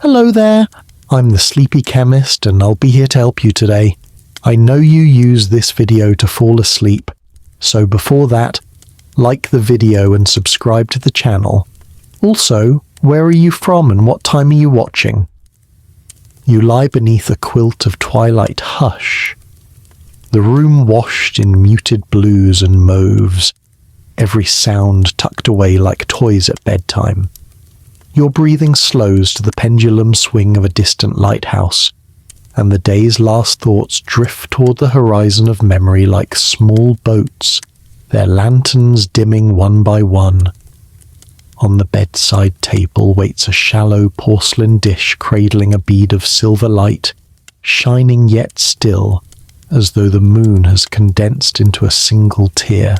Hello there, I'm the Sleepy Chemist and I'll be here to help you today. I know you use this video to fall asleep, so before that, like the video and subscribe to the channel. Also, where are you from and what time are you watching? You lie beneath a quilt of twilight hush. The room washed in muted blues and mauves, every sound tucked away like toys at bedtime. Your breathing slows to the pendulum swing of a distant lighthouse, and the day's last thoughts drift toward the horizon of memory like small boats, their lanterns dimming one by one. On the bedside table waits a shallow porcelain dish cradling a bead of silver light, shining yet still, as though the moon has condensed into a single tear.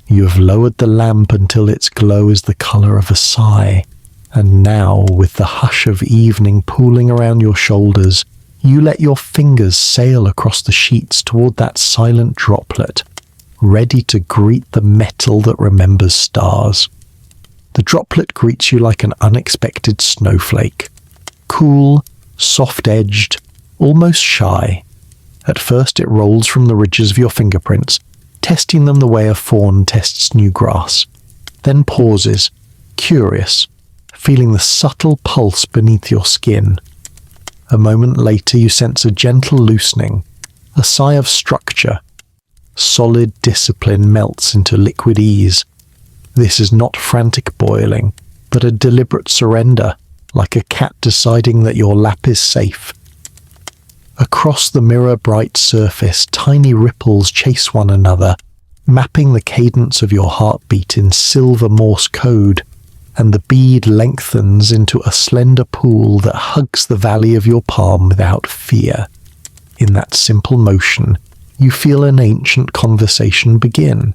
You have lowered the lamp until its glow is the colour of a sigh, and now, with the hush of evening pooling around your shoulders, you let your fingers sail across the sheets toward that silent droplet, ready to greet the metal that remembers stars. The droplet greets you like an unexpected snowflake. Cool, soft-edged, almost shy. At first it rolls from the ridges of your fingerprints, testing them the way a fawn tests new grass. Then pauses, curious, feeling the subtle pulse beneath your skin. A moment later you sense a gentle loosening, a sigh of structure. Solid discipline melts into liquid ease. This is not frantic boiling, but a deliberate surrender, like a cat deciding that your lap is safe. Across the mirror-bright surface, tiny ripples chase one another, mapping the cadence of your heartbeat in silver Morse code, and the bead lengthens into a slender pool that hugs the valley of your palm without fear. In that simple motion, you feel an ancient conversation begin,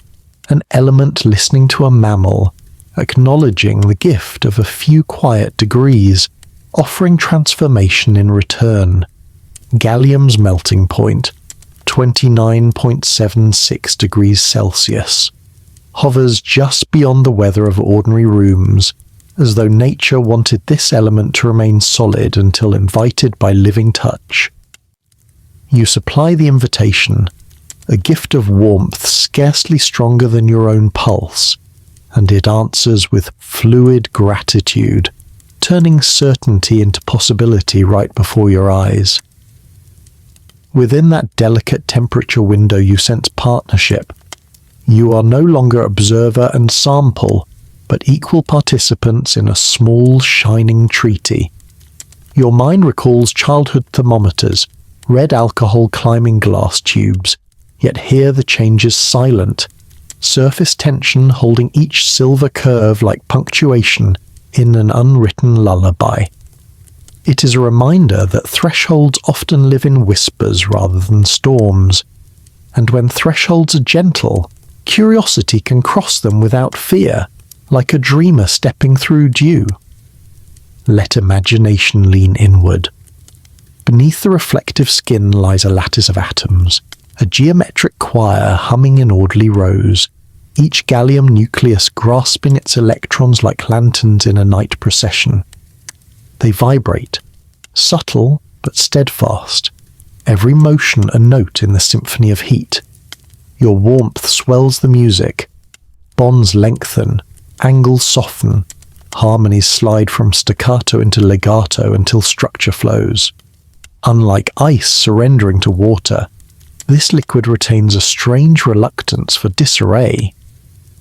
an element listening to a mammal, acknowledging the gift of a few quiet degrees, offering transformation in return. Gallium's melting point, 29.76 degrees Celsius, hovers just beyond the weather of ordinary rooms, as though nature wanted this element to remain solid until invited by living touch. You supply the invitation, a gift of warmth scarcely stronger than your own pulse, and it answers with fluid gratitude, turning certainty into possibility right before your eyes. Within that delicate temperature window you sense partnership. You are no longer observer and sample, but equal participants in a small, shining treaty. Your mind recalls childhood thermometers, red alcohol climbing glass tubes, yet here the change is silent, surface tension holding each silver curve like punctuation in an unwritten lullaby. It is a reminder that thresholds often live in whispers rather than storms, and when thresholds are gentle, curiosity can cross them without fear, like a dreamer stepping through dew. Let imagination lean inward. Beneath the reflective skin lies a lattice of atoms, a geometric choir humming in orderly rows, each gallium nucleus grasping its electrons like lanterns in a night procession. They vibrate, subtle but steadfast, every motion a note in the symphony of heat. Your warmth swells the music, bonds lengthen, angles soften, harmonies slide from staccato into legato until structure flows. Unlike ice surrendering to water, this liquid retains a strange reluctance for disarray.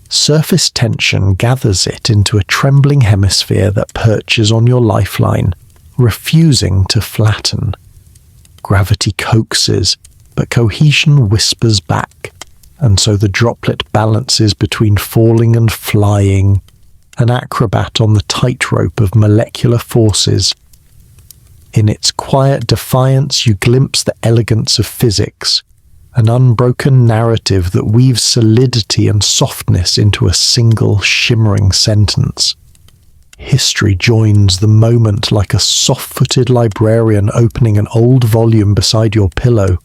Surface tension gathers it into a trembling hemisphere that perches on your lifeline, refusing to flatten. Gravity coaxes, but cohesion whispers back, and so the droplet balances between falling and flying, an acrobat on the tightrope of molecular forces. In its quiet defiance you glimpse the elegance of physics, an unbroken narrative that weaves solidity and softness into a single shimmering sentence. History joins the moment like a soft-footed librarian opening an old volume beside your pillow.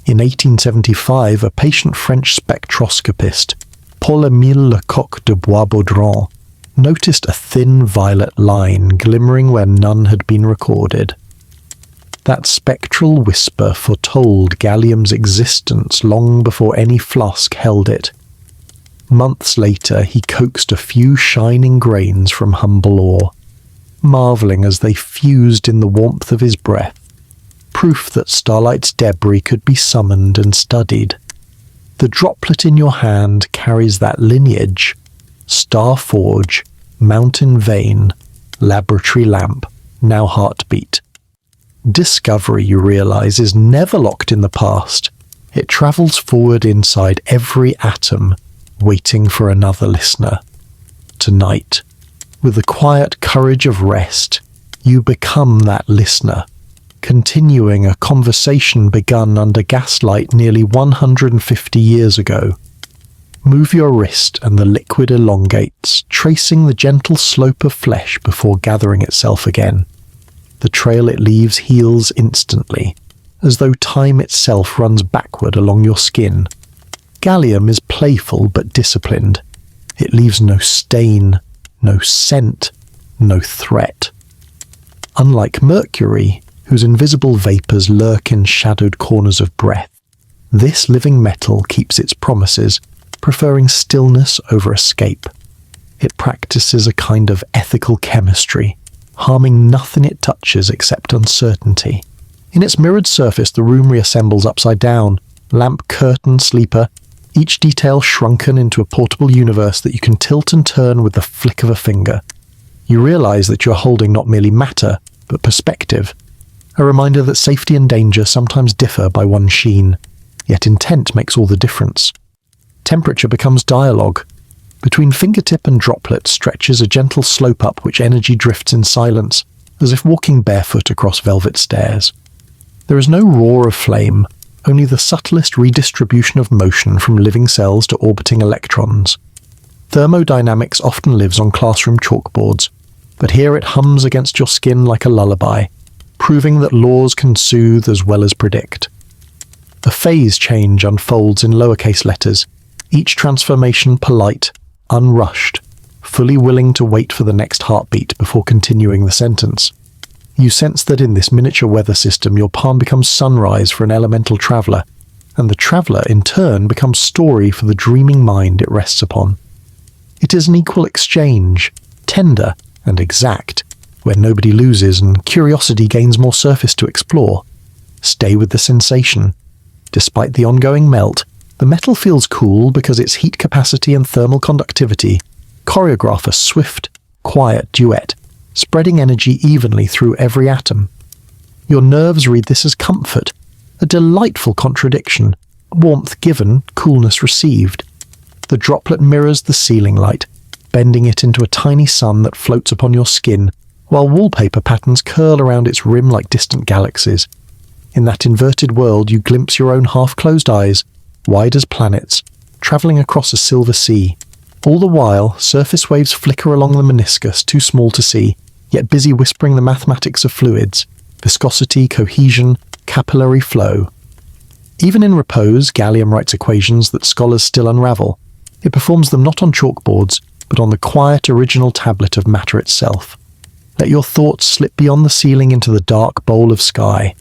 In 1875, a patient French spectroscopist, Paul-Émile Lecoq de Boisbaudran, noticed a thin violet line glimmering where none had been recorded. That spectral whisper foretold Gallium's existence long before any flask held it. Months later, he coaxed a few shining grains from humble ore, marvelling as they fused in the warmth of his breath, proof that starlight's debris could be summoned and studied. The droplet in your hand carries that lineage: star forge, mountain vein, laboratory lamp, now heartbeat. Discovery, you realize, is never locked in the past. It travels forward inside every atom, waiting for another listener. Tonight, with the quiet courage of rest, you become that listener, continuing a conversation begun under gaslight nearly 150 years ago. Move your wrist and the liquid elongates, tracing the gentle slope of flesh before gathering itself again. The trail it leaves heals instantly, as though time itself runs backward along your skin. Gallium is playful but disciplined. It leaves no stain, no scent, no threat. Unlike Mercury, whose invisible vapours lurk in shadowed corners of breath, this living metal keeps its promises, preferring stillness over escape. It practices a kind of ethical chemistry, harming nothing it touches except uncertainty. In its mirrored surface, the room reassembles upside down, lamp, curtain, sleeper, each detail shrunken into a portable universe that you can tilt and turn with the flick of a finger. You realize that you're holding not merely matter, but perspective, a reminder that safety and danger sometimes differ by one sheen, yet intent makes all the difference. Temperature becomes dialogue. Between fingertip and droplet stretches a gentle slope up which energy drifts in silence, as if walking barefoot across velvet stairs. There is no roar of flame, only the subtlest redistribution of motion from living cells to orbiting electrons. Thermodynamics often lives on classroom chalkboards, but here it hums against your skin like a lullaby, proving that laws can soothe as well as predict. A phase change unfolds in lowercase letters, each transformation polite, unrushed, fully willing to wait for the next heartbeat before continuing the sentence. You sense that in this miniature weather system your palm becomes sunrise for an elemental traveller, and the traveller in turn becomes story for the dreaming mind it rests upon. It is an equal exchange, tender and exact, where nobody loses and curiosity gains more surface to explore. Stay with the sensation. Despite the ongoing melt, the metal feels cool because its heat capacity and thermal conductivity choreograph a swift, quiet duet, spreading energy evenly through every atom. Your nerves read this as comfort, a delightful contradiction, warmth given, coolness received. The droplet mirrors the ceiling light, bending it into a tiny sun that floats upon your skin, while wallpaper patterns curl around its rim like distant galaxies. In that inverted world you glimpse your own half-closed eyes, wide as planets, travelling across a silver sea. All the while, surface waves flicker along the meniscus, too small to see, yet busy whispering the mathematics of fluids, viscosity, cohesion, capillary flow. Even in repose, Gallium writes equations that scholars still unravel. It performs them not on chalkboards, but on the quiet original tablet of matter itself. Let your thoughts slip beyond the ceiling into the dark bowl of sky.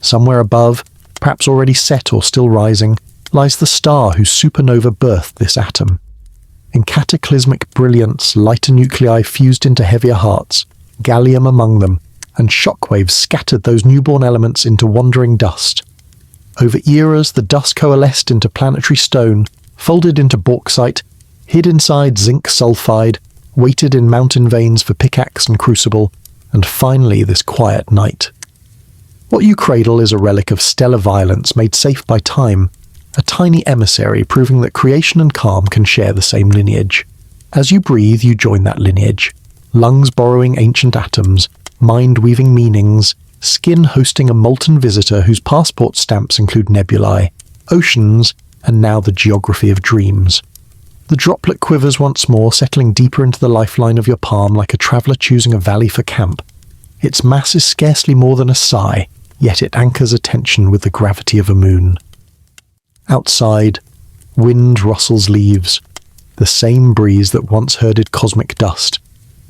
Somewhere above, perhaps already set or still rising, lies the star whose supernova birthed this atom. In cataclysmic brilliance, lighter nuclei fused into heavier hearts, gallium among them, and shockwaves scattered those newborn elements into wandering dust. Over eras, the dust coalesced into planetary stone, folded into bauxite, hid inside zinc sulfide, waited in mountain veins for pickaxe and crucible, and finally this quiet night. What you cradle is a relic of stellar violence made safe by time, a tiny emissary proving that creation and calm can share the same lineage. As you breathe, you join that lineage, lungs borrowing ancient atoms, mind weaving meanings, skin hosting a molten visitor whose passport stamps include nebulae, oceans, and now the geography of dreams. The droplet quivers once more, settling deeper into the lifeline of your palm like a traveller choosing a valley for camp. Its mass is scarcely more than a sigh, yet it anchors attention with the gravity of a moon. Outside, wind rustles leaves. the same breeze that once herded cosmic dust.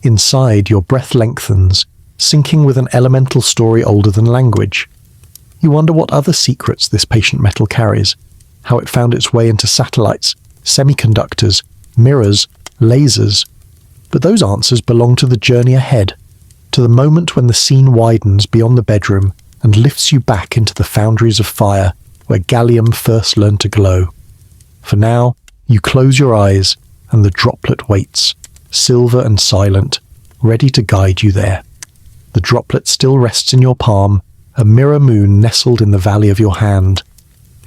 Inside, your breath lengthens, syncing with an elemental story older than language. You wonder what other secrets this patient metal carries, how it found its way into satellites, semiconductors, mirrors, lasers. But those answers belong to the journey ahead, to the moment when the scene widens beyond the bedroom and lifts you back into the foundries of fire where gallium first learned to glow. For now, you close your eyes and the droplet waits, silver and silent, ready to guide you there. The droplet still rests in your palm, a mirror moon nestled in the valley of your hand.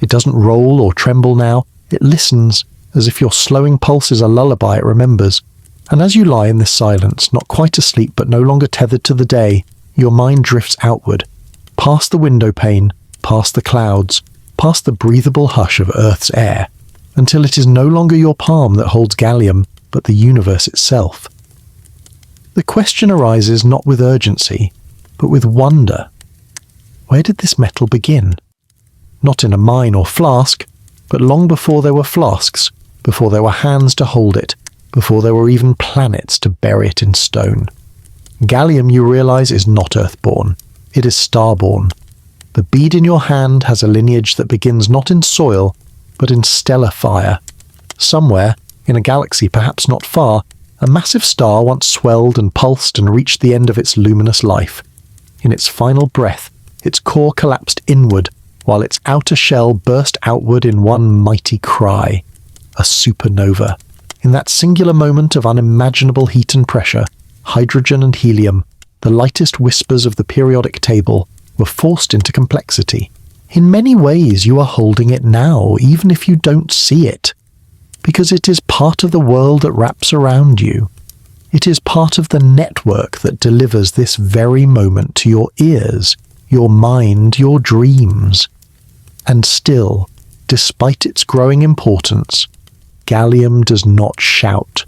It doesn't roll or tremble now, it listens, as if your slowing pulse is a lullaby it remembers. And as you lie in this silence, not quite asleep but no longer tethered to the day, your mind drifts outward, past the window pane, past the clouds, past the breathable hush of Earth's air, until it is no longer your palm that holds gallium, but the universe itself. The question arises not with urgency, but with wonder. Where did this metal begin? Not in a mine or flask, but long before there were flasks, before there were hands to hold it, before there were even planets to bury it in stone. Gallium, you realize, is not earthborn. It is starborn. The bead in your hand has a lineage that begins not in soil, but in stellar fire. Somewhere, in a galaxy perhaps not far, a massive star once swelled and pulsed and reached the end of its luminous life. In its final breath, its core collapsed inward, while its outer shell burst outward in one mighty cry. A supernova. In that singular moment of unimaginable heat and pressure, hydrogen and helium, the lightest whispers of the periodic table, were forced into complexity. In many ways you are holding it now, even if you don't see it. Because it is part of the world that wraps around you. It is part of the network that delivers this very moment to your ears, your mind, your dreams. And still, despite its growing importance, gallium does not shout.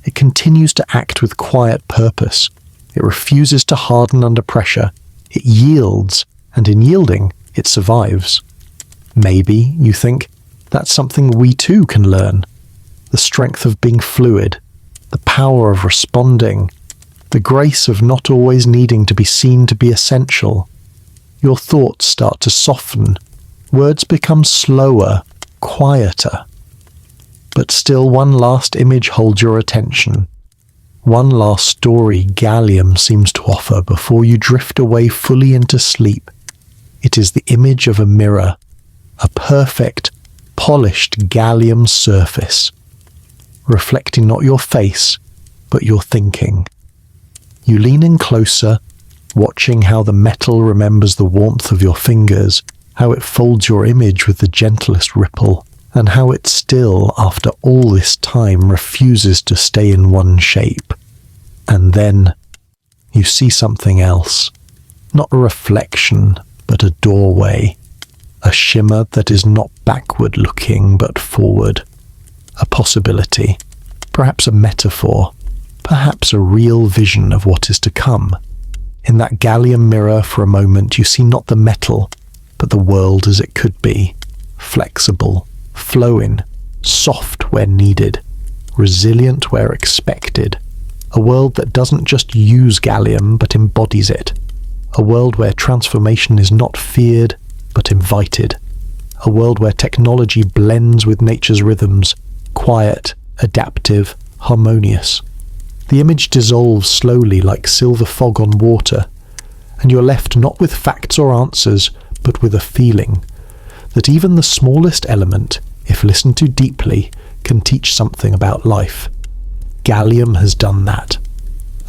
It continues to act with quiet purpose. It refuses to harden under pressure. It yields, and in yielding, it survives. Maybe, you think, that's something we too can learn. The strength of being fluid, the power of responding, the grace of not always needing to be seen to be essential. Your thoughts start to soften. Words become slower, quieter. But still one last image holds your attention. One last story gallium seems to offer before you drift away fully into sleep. It is the image of a mirror, a perfect, polished gallium surface, reflecting not your face, but your thinking. You lean in closer, watching how the metal remembers the warmth of your fingers, how it folds your image with the gentlest ripple, and how it still, after all this time, refuses to stay in one shape. And then you see something else. Not a reflection, but a doorway. A shimmer that is not backward looking, but forward. A possibility. Perhaps a metaphor. Perhaps a real vision of what is to come. In that gallium mirror for a moment you see not the metal, but the world as it could be. Flexible, flowing, soft where needed, resilient where expected. A world that doesn't just use gallium, but embodies it. A world where transformation is not feared, but invited. A world where technology blends with nature's rhythms, quiet, adaptive, harmonious. The image dissolves slowly like silver fog on water, and you're left not with facts or answers, but with a feeling that even the smallest element, if listened to deeply, can teach something about life. Gallium has done that.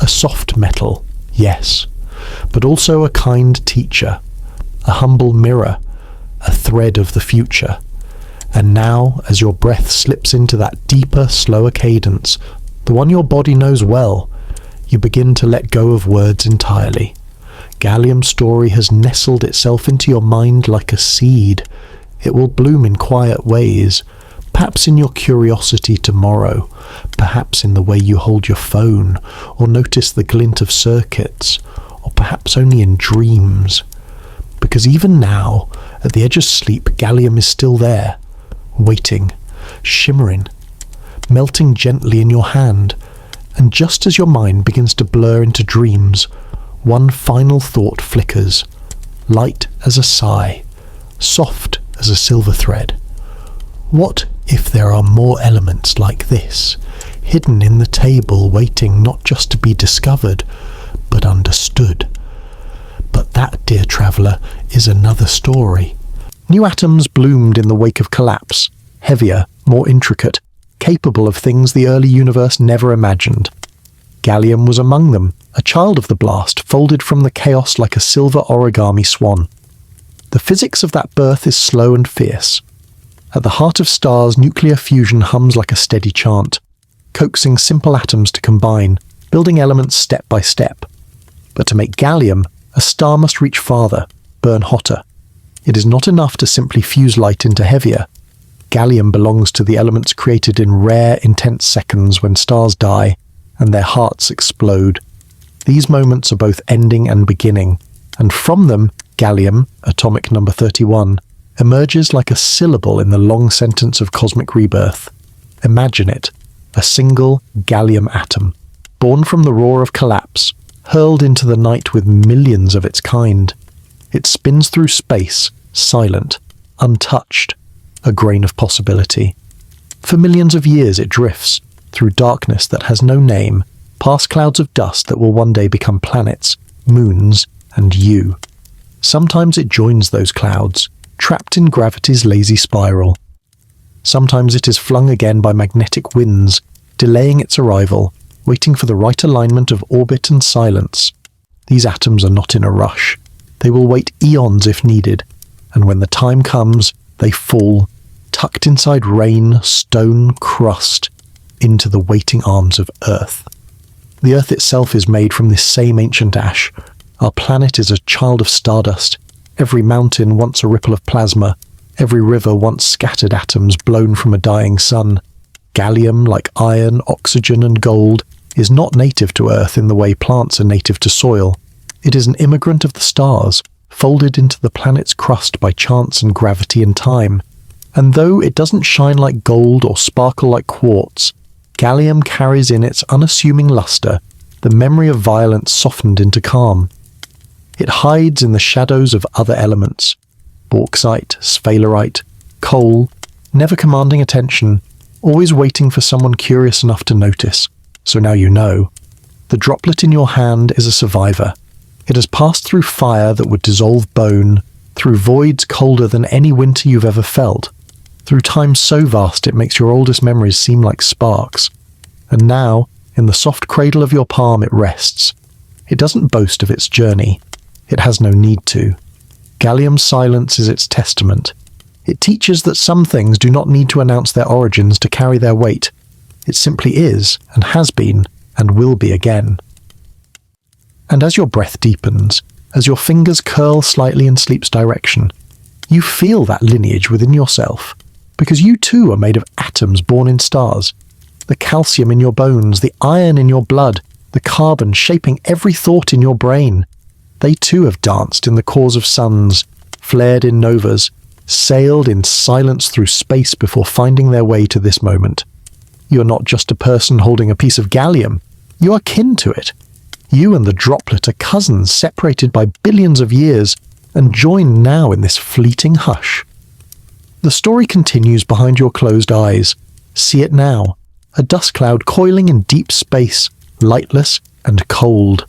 A soft metal, yes, but also a kind teacher, a humble mirror, a thread of the future. And now, as your breath slips into that deeper, slower cadence, the one your body knows well, you begin to let go of words entirely. Gallium's story has nestled itself into your mind like a seed. It will bloom in quiet ways, perhaps in your curiosity tomorrow, perhaps in the way you hold your phone, or notice the glint of circuits, or perhaps only in dreams. Because even now, at the edge of sleep, gallium is still there, waiting, shimmering. melting gently in your hand, and just as your mind begins to blur into dreams, one final thought flickers, light as a sigh, soft as a silver thread. What if there are more elements like this, hidden in the table, waiting not just to be discovered, but understood? But that, dear traveller, is another story. New atoms bloomed in the wake of collapse, heavier, more intricate, capable of things the early universe never imagined. Gallium was among them, a child of the blast, folded from the chaos like a silver origami swan. The physics of that birth is slow and fierce. At the heart of stars, nuclear fusion hums like a steady chant, coaxing simple atoms to combine, building elements step by step. But to make gallium, a star must reach farther, burn hotter. It is not enough to simply fuse light into heavier. Gallium belongs to the elements created in rare, intense seconds when stars die and their hearts explode. These moments are both ending and beginning, and from them, gallium, atomic number 31, emerges like a syllable in the long sentence of cosmic rebirth. Imagine it, a single gallium atom, born from the roar of collapse, hurled into the night with millions of its kind. It spins through space, silent, untouched, a grain of possibility. For millions of years it drifts, through darkness that has no name, past clouds of dust that will one day become planets, moons, and you. Sometimes it joins those clouds, trapped in gravity's lazy spiral. Sometimes it is flung again by magnetic winds, delaying its arrival, waiting for the right alignment of orbit and silence. These atoms are not in a rush. They will wait eons if needed, and when the time comes, they fall, tucked inside rain, stone, crust, into the waiting arms of Earth. The Earth itself is made from this same ancient ash. Our planet is a child of stardust. Every mountain once a ripple of plasma, every river once scattered atoms blown from a dying sun. Gallium, like iron, oxygen, and gold, is not native to Earth in the way plants are native to soil. It is an immigrant of the stars, folded into the planet's crust by chance and gravity and time. And though it doesn't shine like gold or sparkle like quartz, gallium carries in its unassuming luster the memory of violence softened into calm. It hides in the shadows of other elements, bauxite, sphalerite, coal, never commanding attention, always waiting for someone curious enough to notice. So now you know. The droplet in your hand is a survivor. It has passed through fire that would dissolve bone, through voids colder than any winter you've ever felt, through time so vast it makes your oldest memories seem like sparks. And now, in the soft cradle of your palm, it rests. It doesn't boast of its journey. It has no need to. Gallium's silence is its testament. It teaches that some things do not need to announce their origins to carry their weight. It simply is, and has been, and will be again. And as your breath deepens, as your fingers curl slightly in sleep's direction, you feel that lineage within yourself, because you too are made of atoms born in stars. The calcium in your bones, the iron in your blood, the carbon shaping every thought in your brain. They too have danced in the cores of suns, flared in novas, sailed in silence through space before finding their way to this moment. You are not just a person holding a piece of gallium. You are kin to it. You and the droplet are cousins separated by billions of years and joined now in this fleeting hush. The story continues behind your closed eyes. See it now, a dust cloud coiling in deep space, lightless and cold.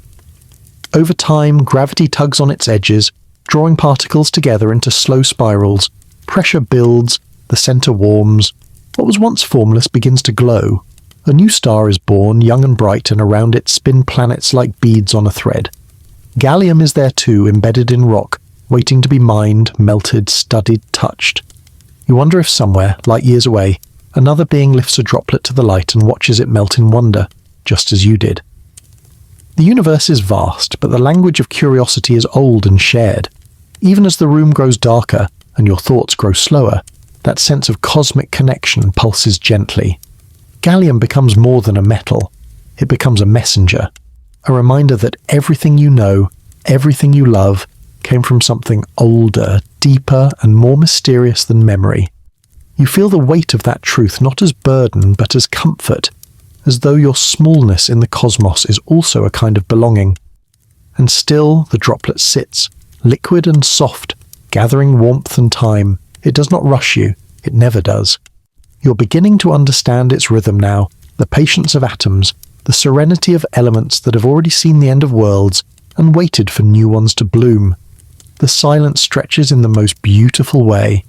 Over time, gravity tugs on its edges, drawing particles together into slow spirals. Pressure builds, the center warms. What was once formless begins to glow. A new star is born, young and bright, and around it spin planets like beads on a thread. Gallium is there too, embedded in rock, waiting to be mined, melted, studied, touched. You wonder if somewhere, light years away, another being lifts a droplet to the light and watches it melt in wonder, just as you did. The universe is vast, but the language of curiosity is old and shared. Even as the room grows darker and your thoughts grow slower, that sense of cosmic connection pulses gently. Gallium becomes more than a metal. It becomes a messenger, a reminder that everything you know, everything you love, came from something older, deeper, and more mysterious than memory. You feel the weight of that truth not as burden but as comfort, as though your smallness in the cosmos is also a kind of belonging. And still the droplet sits, liquid and soft, gathering warmth and time. It does not rush you. It never does. You're beginning to understand its rhythm now, the patience of atoms, the serenity of elements that have already seen the end of worlds and waited for new ones to bloom. The silence stretches in the most beautiful way.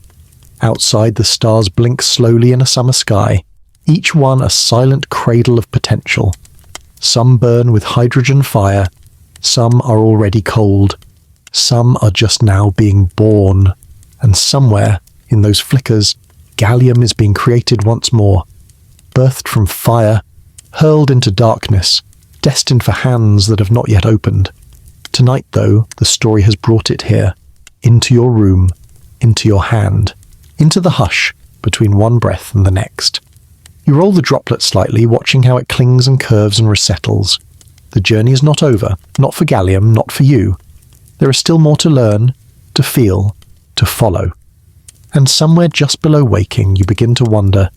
Outside, the stars blink slowly in a summer sky, each one a silent cradle of potential. Some burn with hydrogen fire, some are already cold, some are just now being born, and somewhere, in those flickers, Gallium is being created once more, birthed from fire, hurled into darkness, destined for hands that have not yet opened. Tonight, though, the story has brought it here, into your room, into your hand, into the hush between one breath and the next. You roll the droplet slightly, watching how it clings and curves and resettles. The journey is not over, not for Gallium, not for you. There is still more to learn, to feel, to follow. And somewhere just below waking, you begin to wonder,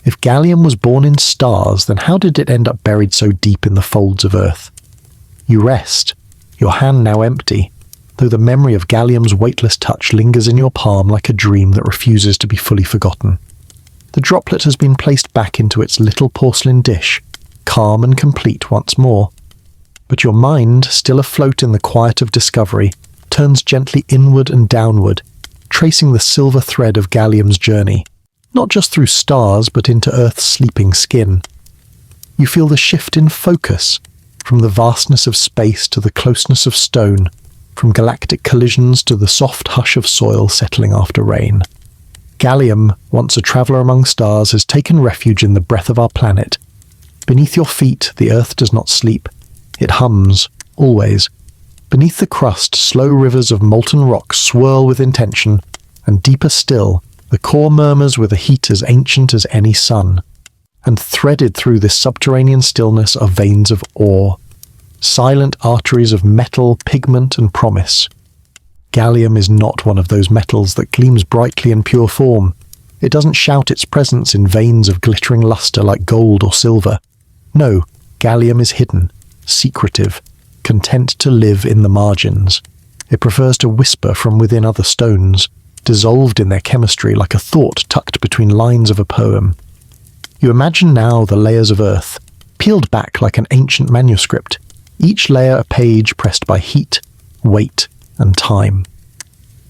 if Gallium was born in stars, then how did it end up buried so deep in the folds of Earth? You rest, your hand now empty, though the memory of Gallium's weightless touch lingers in your palm like a dream that refuses to be fully forgotten. The droplet has been placed back into its little porcelain dish, calm and complete once more. But your mind, still afloat in the quiet of discovery, turns gently inward and downward, tracing the silver thread of Gallium's journey, not just through stars but into Earth's sleeping skin. You feel the shift in focus, from the vastness of space to the closeness of stone, from galactic collisions to the soft hush of soil settling after rain. Gallium, once a traveller among stars, has taken refuge in the breath of our planet. Beneath your feet, the Earth does not sleep. It hums, always. Beneath the crust, slow rivers of molten rock swirl with intention, and deeper still, the core murmurs with a heat as ancient as any sun. And threaded through this subterranean stillness are veins of ore, silent arteries of metal, pigment, and promise. Gallium is not one of those metals that gleams brightly in pure form. It doesn't shout its presence in veins of glittering luster like gold or silver. No, Gallium is hidden, secretive, content to live in the margins. It prefers to whisper from within other stones, dissolved in their chemistry like a thought tucked between lines of a poem. You imagine now the layers of Earth, peeled back like an ancient manuscript, each layer a page pressed by heat, weight, and time.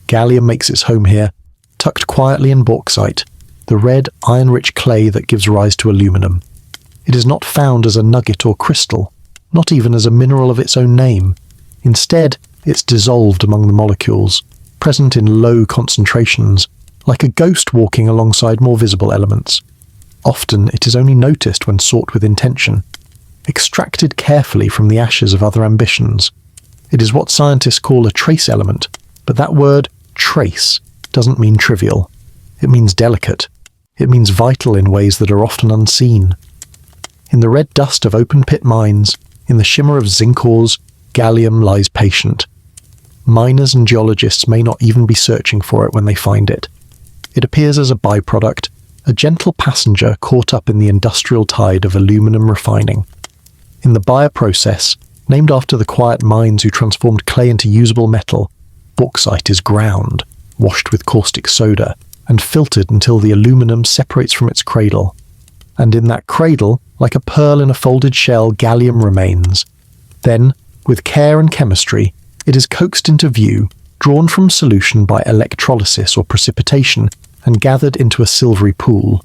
Gallium makes its home here, tucked quietly in bauxite, the red, iron-rich clay that gives rise to aluminum. It is not found as a nugget or crystal, not even as a mineral of its own name. Instead, it's dissolved among the molecules, present in low concentrations, like a ghost walking alongside more visible elements. Often it is only noticed when sought with intention, extracted carefully from the ashes of other ambitions. It is what scientists call a trace element, but that word, trace, doesn't mean trivial. It means delicate. It means vital in ways that are often unseen. In the red dust of open-pit mines, in the shimmer of zinc ores, Gallium lies patient. Miners and geologists may not even be searching for it when they find it. It appears as a byproduct, a gentle passenger caught up in the industrial tide of aluminum refining. In the Bayer process, named after the quiet minds who transformed clay into usable metal, bauxite is ground, washed with caustic soda, and filtered until the aluminum separates from its cradle. And in that cradle, like a pearl in a folded shell, Gallium remains. Then, with care and chemistry, it is coaxed into view, drawn from solution by electrolysis or precipitation, and gathered into a silvery pool.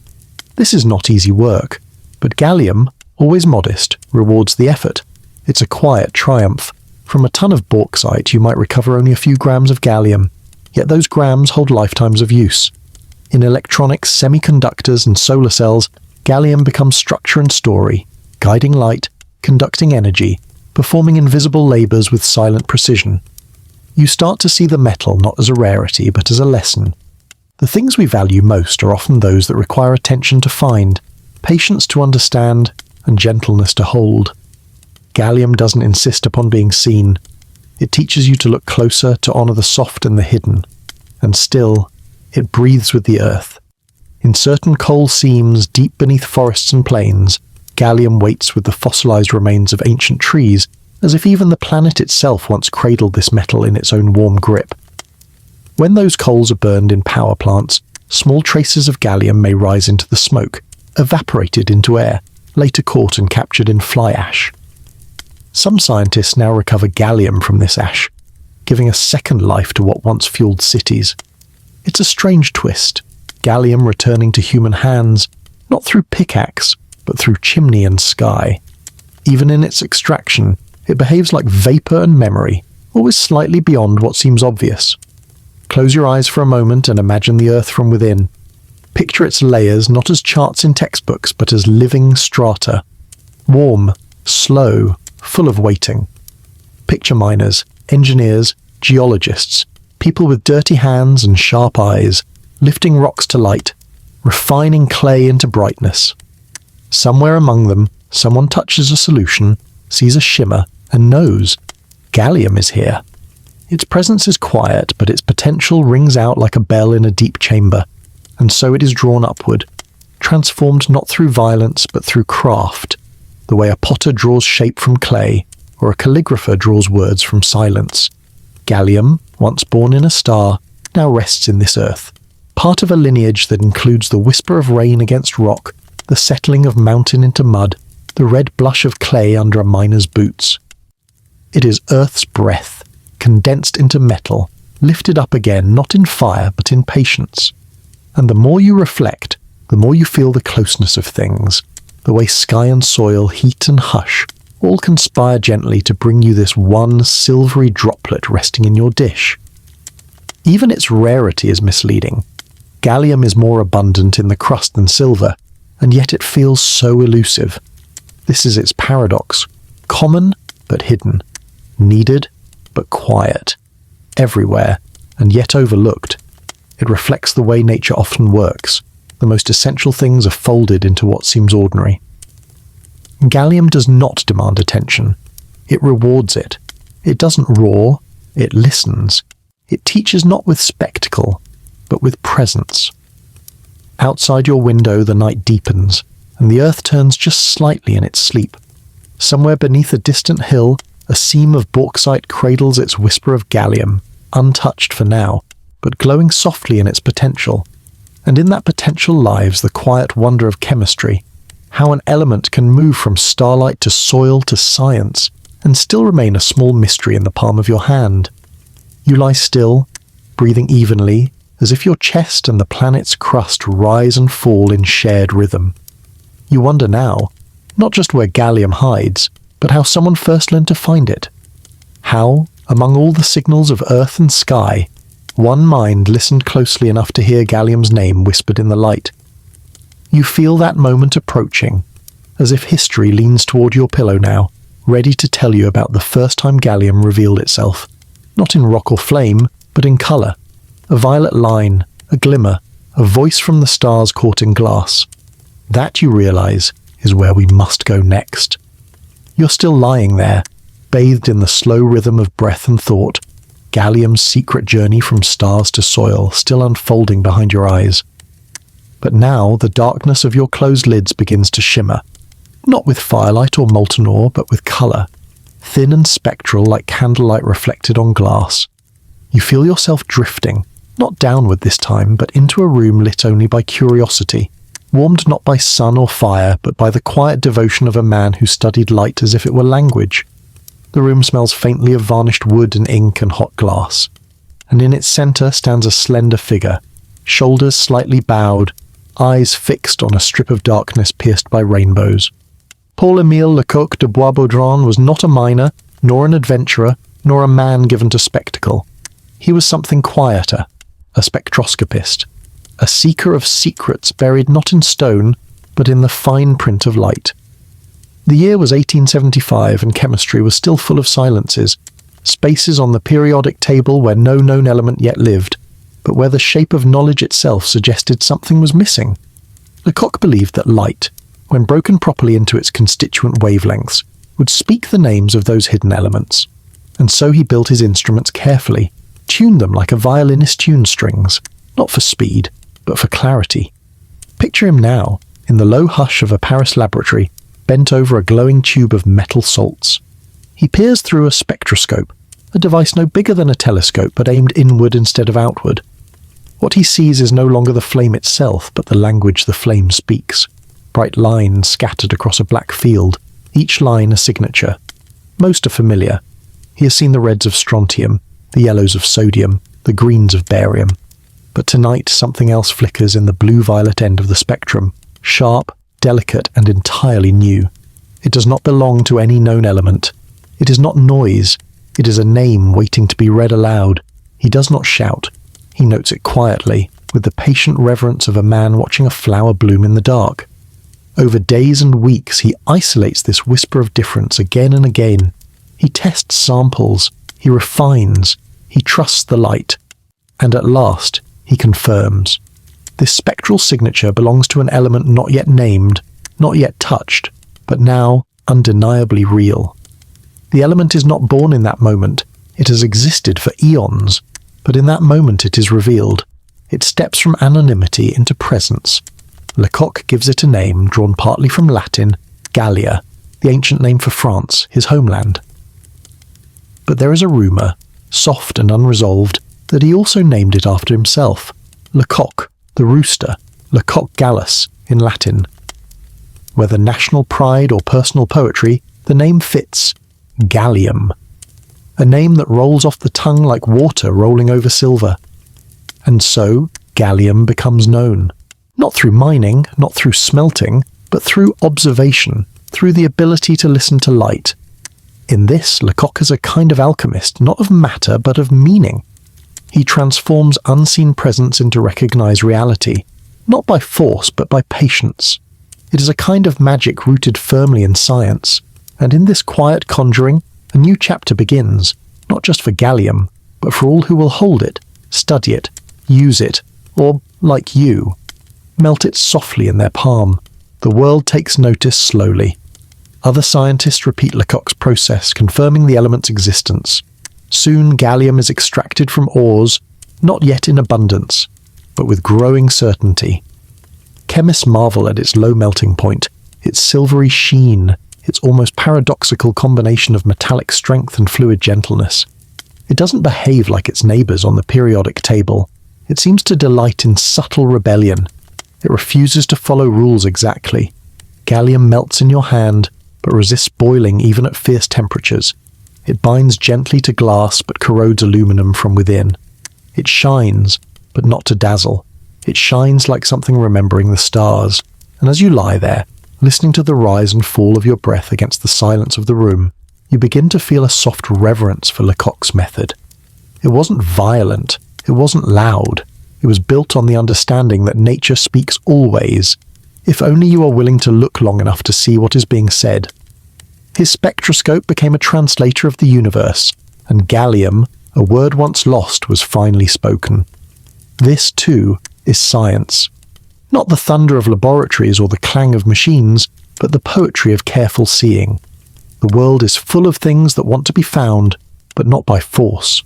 This is not easy work, but Gallium, always modest, rewards the effort. It's a quiet triumph. From a ton of bauxite you might recover only a few grams of gallium, yet those grams hold lifetimes of use. In electronics, semiconductors, and solar cells, gallium becomes structure and story, guiding light, conducting energy, performing invisible labours with silent precision. You start to see the metal not as a rarity, but as a lesson. The things we value most are often those that require attention to find, patience to understand, and gentleness to hold. Gallium doesn't insist upon being seen. It teaches you to look closer, to honour the soft and the hidden. And still, it breathes with the earth. In certain coal seams deep beneath forests and plains, gallium waits with the fossilized remains of ancient trees, as if even the planet itself once cradled this metal in its own warm grip. When those coals are burned in power plants, small traces of gallium may rise into the smoke, evaporated into air, later caught and captured in fly ash. Some scientists now recover gallium from this ash, giving a second life to what once fueled cities. It's a strange twist, gallium returning to human hands, not through pickaxe, but through chimney and sky. Even in its extraction, it behaves like vapor and memory, always slightly beyond what seems obvious. Close your eyes for a moment and imagine the Earth from within. Picture its layers not as charts in textbooks, but as living strata. Warm, slow, full of waiting. Picture miners, engineers, geologists, people with dirty hands and sharp eyes, lifting rocks to light, refining clay into brightness. Somewhere among them, someone touches a solution, sees a shimmer, and knows gallium is here. Its presence is quiet, but its potential rings out like a bell in a deep chamber, and so it is drawn upward, transformed not through violence but through craft, the way a potter draws shape from clay, or a calligrapher draws words from silence. Gallium, once born in a star, now rests in this earth, part of a lineage that includes the whisper of rain against rock, the settling of mountain into mud, the red blush of clay under a miner's boots. It is Earth's breath, condensed into metal, lifted up again not in fire but in patience. And the more you reflect, the more you feel the closeness of things, the way sky and soil, heat and hush, all conspire gently to bring you this one silvery droplet resting in your dish. Even its rarity is misleading. Gallium is more abundant in the crust than silver, and yet it feels so elusive. This is its paradox. Common, but hidden. Needed, but quiet. Everywhere, and yet overlooked. It reflects the way nature often works. The most essential things are folded into what seems ordinary. Gallium does not demand attention. It rewards it. It doesn't roar, it listens. It teaches not with spectacle, but with presence. Outside your window the night deepens, and the earth turns just slightly in its sleep. Somewhere beneath a distant hill, a seam of bauxite cradles its whisper of gallium, untouched for now, but glowing softly in its potential. And in that potential lies the quiet wonder of chemistry, how an element can move from starlight to soil to science, and still remain a small mystery in the palm of your hand. You lie still, breathing evenly, as if your chest and the planet's crust rise and fall in shared rhythm. You wonder now, not just where gallium hides, but how someone first learned to find it. How, among all the signals of earth and sky, one mind listened closely enough to hear gallium's name whispered in the light. You feel that moment approaching, as if history leans toward your pillow now, ready to tell you about the first time gallium revealed itself, not in rock or flame, but in colour. A violet line, a glimmer, a voice from the stars caught in glass. That, you realise, is where we must go next. You're still lying there, bathed in the slow rhythm of breath and thought, gallium's secret journey from stars to soil still unfolding behind your eyes. But now the darkness of your closed lids begins to shimmer, not with firelight or molten ore, but with colour, thin and spectral like candlelight reflected on glass. You feel yourself drifting, not downward this time, but into a room lit only by curiosity, warmed not by sun or fire, but by the quiet devotion of a man who studied light as if it were language. The room smells faintly of varnished wood and ink and hot glass, and in its centre stands a slender figure, shoulders slightly bowed, eyes fixed on a strip of darkness pierced by rainbows. Paul-Émile Lecoq de Boisbaudran was not a miner, nor an adventurer, nor a man given to spectacle. He was something quieter, a spectroscopist, a seeker of secrets buried not in stone, but in the fine print of light. The year was 1875, and chemistry was still full of silences, spaces on the periodic table where no known element yet lived, but where the shape of knowledge itself suggested something was missing. Lecoq believed that light, when broken properly into its constituent wavelengths, would speak the names of those hidden elements, and so he built his instruments carefully, tuned them like a violinist tunes strings, not for speed, but for clarity. Picture him now, in the low hush of a Paris laboratory, bent over a glowing tube of metal salts. He peers through a spectroscope, a device no bigger than a telescope but aimed inward instead of outward. What he sees is no longer the flame itself, but the language the flame speaks. Bright lines scattered across a black field, each line a signature. Most are familiar. He has seen the reds of strontium, the yellows of sodium, the greens of barium. But tonight something else flickers in the blue-violet end of the spectrum, sharp, delicate, and entirely new. It does not belong to any known element. It is not noise. It is a name waiting to be read aloud. He does not shout. He notes it quietly, with the patient reverence of a man watching a flower bloom in the dark. Over days and weeks he isolates this whisper of difference again and again. He tests samples. He refines. He trusts the light. And at last, he confirms. This spectral signature belongs to an element not yet named, not yet touched, but now undeniably real. The element is not born in that moment. It has existed for eons, but in that moment it is revealed. It steps from anonymity into presence. Lecoq gives it a name drawn partly from Latin, Gallia, the ancient name for France, his homeland. But there is a rumour, soft and unresolved, that he also named it after himself, Lecoq, the rooster, Lecoq Gallus, in Latin. Whether national pride or personal poetry, the name fits, Gallium. A name that rolls off the tongue like water rolling over silver. And so, gallium becomes known. Not through mining, not through smelting, but through observation, through the ability to listen to light. In this, Lecoq is a kind of alchemist, not of matter, but of meaning. He transforms unseen presence into recognized reality, not by force, but by patience. It is a kind of magic rooted firmly in science, and in this quiet conjuring, a new chapter begins, not just for gallium, but for all who will hold it, study it, use it, or, like you, melt it softly in their palm. The world takes notice slowly. Other scientists repeat Lecoq's process, confirming the element's existence. Soon gallium is extracted from ores, not yet in abundance, but with growing certainty. Chemists marvel at its low melting point, its silvery sheen, its almost paradoxical combination of metallic strength and fluid gentleness. It doesn't behave like its neighbours on the periodic table. It seems to delight in subtle rebellion. It refuses to follow rules exactly. Gallium melts in your hand, but resists boiling even at fierce temperatures. It binds gently to glass, but corrodes aluminum from within. It shines, but not to dazzle. It shines like something remembering the stars. And as you lie there, listening to the rise and fall of your breath against the silence of the room, you begin to feel a soft reverence for Lecoq's method. It wasn't violent. It wasn't loud. It was built on the understanding that nature speaks always, if only you are willing to look long enough to see what is being said. His spectroscope became a translator of the universe, and gallium, a word once lost, was finally spoken. This, too, is science. Not the thunder of laboratories or the clang of machines, but the poetry of careful seeing. The world is full of things that want to be found, but not by force.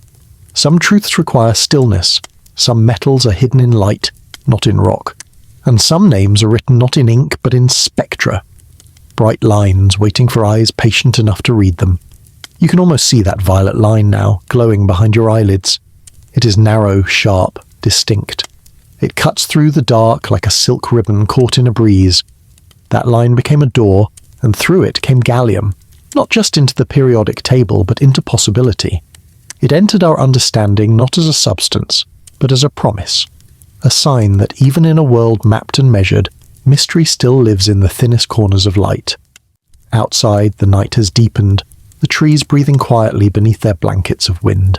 Some truths require stillness. Some metals are hidden in light, not in rock. And some names are written not in ink, but in spectra. Bright lines waiting for eyes patient enough to read them. You can almost see that violet line now, glowing behind your eyelids. It is narrow, sharp, distinct. It cuts through the dark like a silk ribbon caught in a breeze. That line became a door, and through it came gallium, not just into the periodic table, but into possibility. It entered our understanding not as a substance, but as a promise, a sign that even in a world mapped and measured, mystery still lives in the thinnest corners of light. Outside, the night has deepened, the trees breathing quietly beneath their blankets of wind.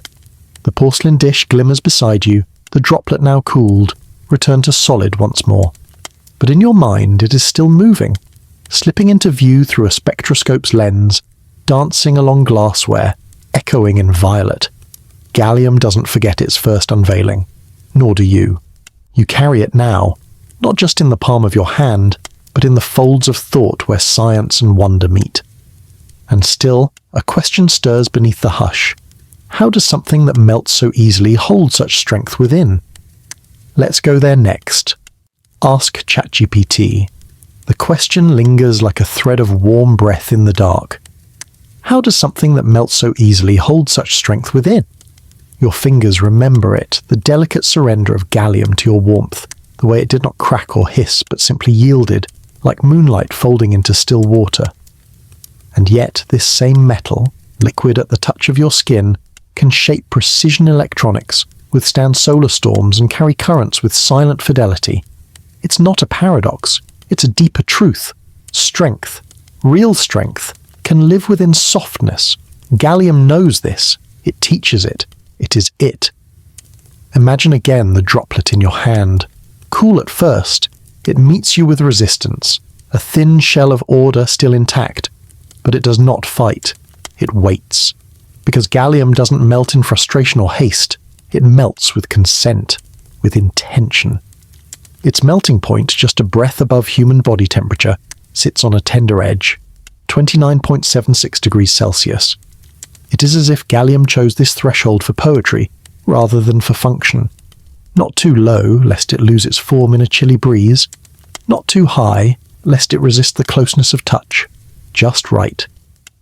The porcelain dish glimmers beside you, the droplet now cooled, returned to solid once more. But in your mind it is still moving, slipping into view through a spectroscope's lens, dancing along glassware, echoing in violet. Gallium doesn't forget its first unveiling, nor do you. You carry it now, not just in the palm of your hand, but in the folds of thought where science and wonder meet. And still, a question stirs beneath the hush. How does something that melts so easily hold such strength within? Let's go there next. Ask ChatGPT. The question lingers like a thread of warm breath in the dark. How does something that melts so easily hold such strength within? Your fingers remember it, the delicate surrender of gallium to your warmth, the way it did not crack or hiss but simply yielded, like moonlight folding into still water. And yet this same metal, liquid at the touch of your skin, can shape precision electronics, withstand solar storms and carry currents with silent fidelity. It's not a paradox, it's a deeper truth. Strength, real strength, can live within softness. Gallium knows this, it teaches it, it is it. Imagine again the droplet in your hand. Cool at first, it meets you with resistance, a thin shell of order still intact, but it does not fight, it waits. Because gallium doesn't melt in frustration or haste, it melts with consent, with intention. Its melting point, just a breath above human body temperature, sits on a tender edge, 29.76 degrees Celsius. It is as if gallium chose this threshold for poetry, rather than for function. Not too low, lest it lose its form in a chilly breeze. Not too high, lest it resist the closeness of touch. Just right.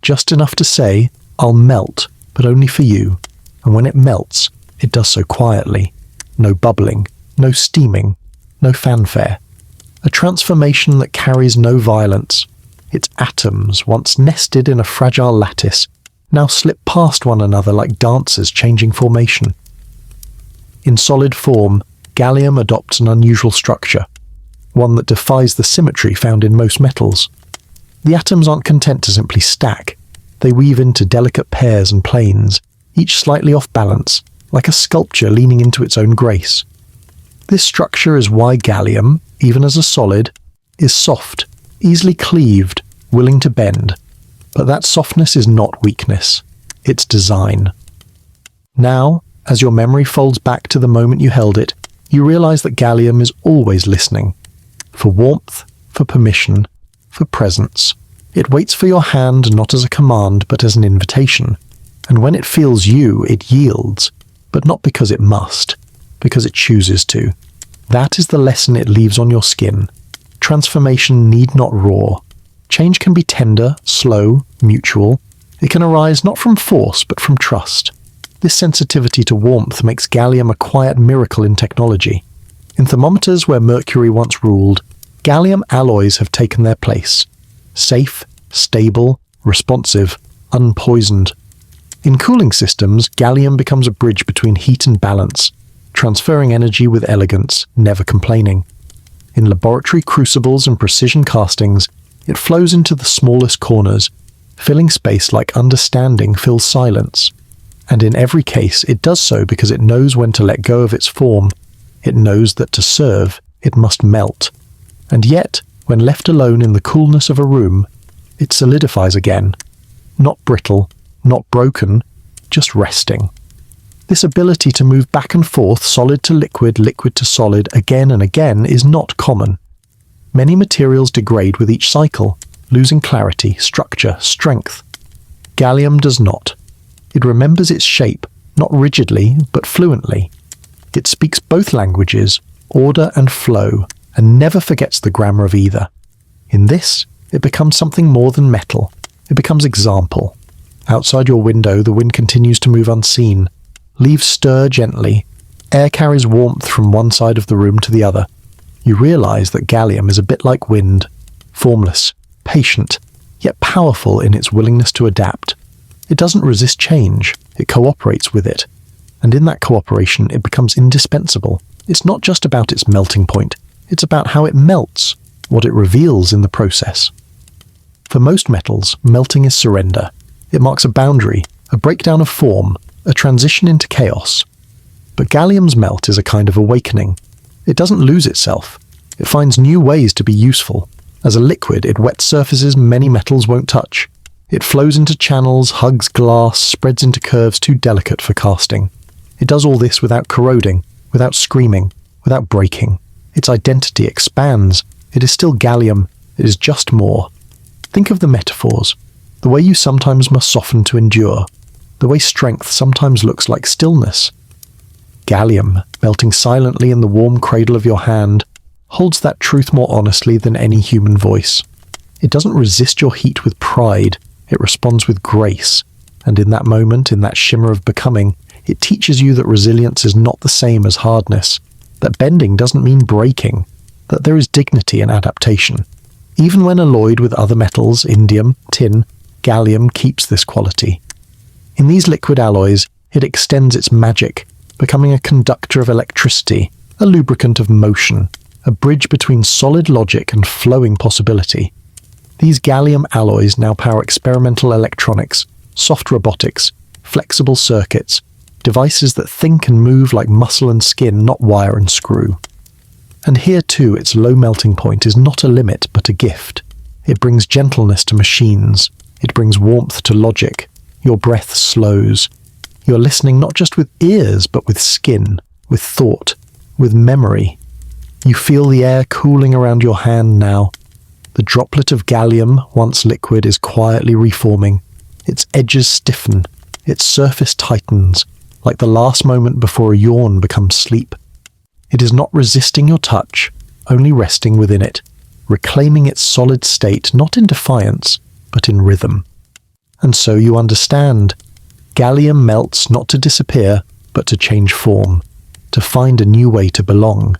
Just enough to say, I'll melt, but only for you. And when it melts, it does so quietly. No bubbling, no steaming, no fanfare. A transformation that carries no violence. Its atoms, once nested in a fragile lattice, now slip past one another like dancers changing formation. In solid form, gallium adopts an unusual structure, one that defies the symmetry found in most metals. The atoms aren't content to simply stack. They weave into delicate pairs and planes, each slightly off balance, like a sculpture leaning into its own grace. This structure is why gallium, even as a solid, is soft, easily cleaved, willing to bend. But that softness is not weakness, it's design. Now, as your memory folds back to the moment you held it, you realize that gallium is always listening. For warmth, for permission, for presence. It waits for your hand not as a command but as an invitation. And when it feels you, it yields, but not because it must, because it chooses to. That is the lesson it leaves on your skin. Transformation need not roar. Change can be tender, slow, mutual. It can arise not from force but from trust. This sensitivity to warmth makes gallium a quiet miracle in technology. In thermometers where mercury once ruled, gallium alloys have taken their place. Safe, stable, responsive, unpoisoned. In cooling systems, gallium becomes a bridge between heat and balance, transferring energy with elegance, never complaining. In laboratory crucibles and precision castings, it flows into the smallest corners, filling space like understanding fills silence. And in every case, it does so because it knows when to let go of its form. It knows that to serve, it must melt. And yet, when left alone in the coolness of a room, it solidifies again. Not brittle, not broken, just resting. This ability to move back and forth, solid to liquid, liquid to solid, again and again, is not common. Many materials degrade with each cycle, losing clarity, structure, strength. Gallium does not. It remembers its shape, not rigidly, but fluently. It speaks both languages, order and flow, and never forgets the grammar of either. In this, it becomes something more than metal. It becomes example. Outside your window, the wind continues to move unseen. Leaves stir gently. Air carries warmth from one side of the room to the other. You realize that gallium is a bit like wind, formless, patient, yet powerful in its willingness to adapt. It doesn't resist change, it cooperates with it. And in that cooperation, it becomes indispensable. It's not just about its melting point, it's about how it melts, what it reveals in the process. For most metals, melting is surrender. It marks a boundary, a breakdown of form, a transition into chaos. But gallium's melt is a kind of awakening. It doesn't lose itself. It finds new ways to be useful. As a liquid, it wets surfaces many metals won't touch. It flows into channels, hugs glass, spreads into curves too delicate for casting. It does all this without corroding, without screaming, without breaking. Its identity expands. It is still gallium. It is just more. Think of the metaphors. The way you sometimes must soften to endure. The way strength sometimes looks like stillness. Gallium, melting silently in the warm cradle of your hand, holds that truth more honestly than any human voice. It doesn't resist your heat with pride, it responds with grace. And in that moment, in that shimmer of becoming, it teaches you that resilience is not the same as hardness, that bending doesn't mean breaking, that there is dignity in adaptation. Even when alloyed with other metals, indium, tin, gallium keeps this quality. In these liquid alloys, it extends its magic, becoming a conductor of electricity, a lubricant of motion, a bridge between solid logic and flowing possibility. These gallium alloys now power experimental electronics, soft robotics, flexible circuits, devices that think and move like muscle and skin, not wire and screw. And here too, its low melting point is not a limit but a gift. It brings gentleness to machines. It brings warmth to logic. Your breath slows. You're listening not just with ears but with skin, with thought, with memory. You feel the air cooling around your hand now. The droplet of gallium, once liquid, is quietly reforming. Its edges stiffen. Its surface tightens, like the last moment before a yawn becomes sleep. It is not resisting your touch, only resting within it, reclaiming its solid state not in defiance, but in rhythm. And so you understand. Gallium melts not to disappear, but to change form, to find a new way to belong.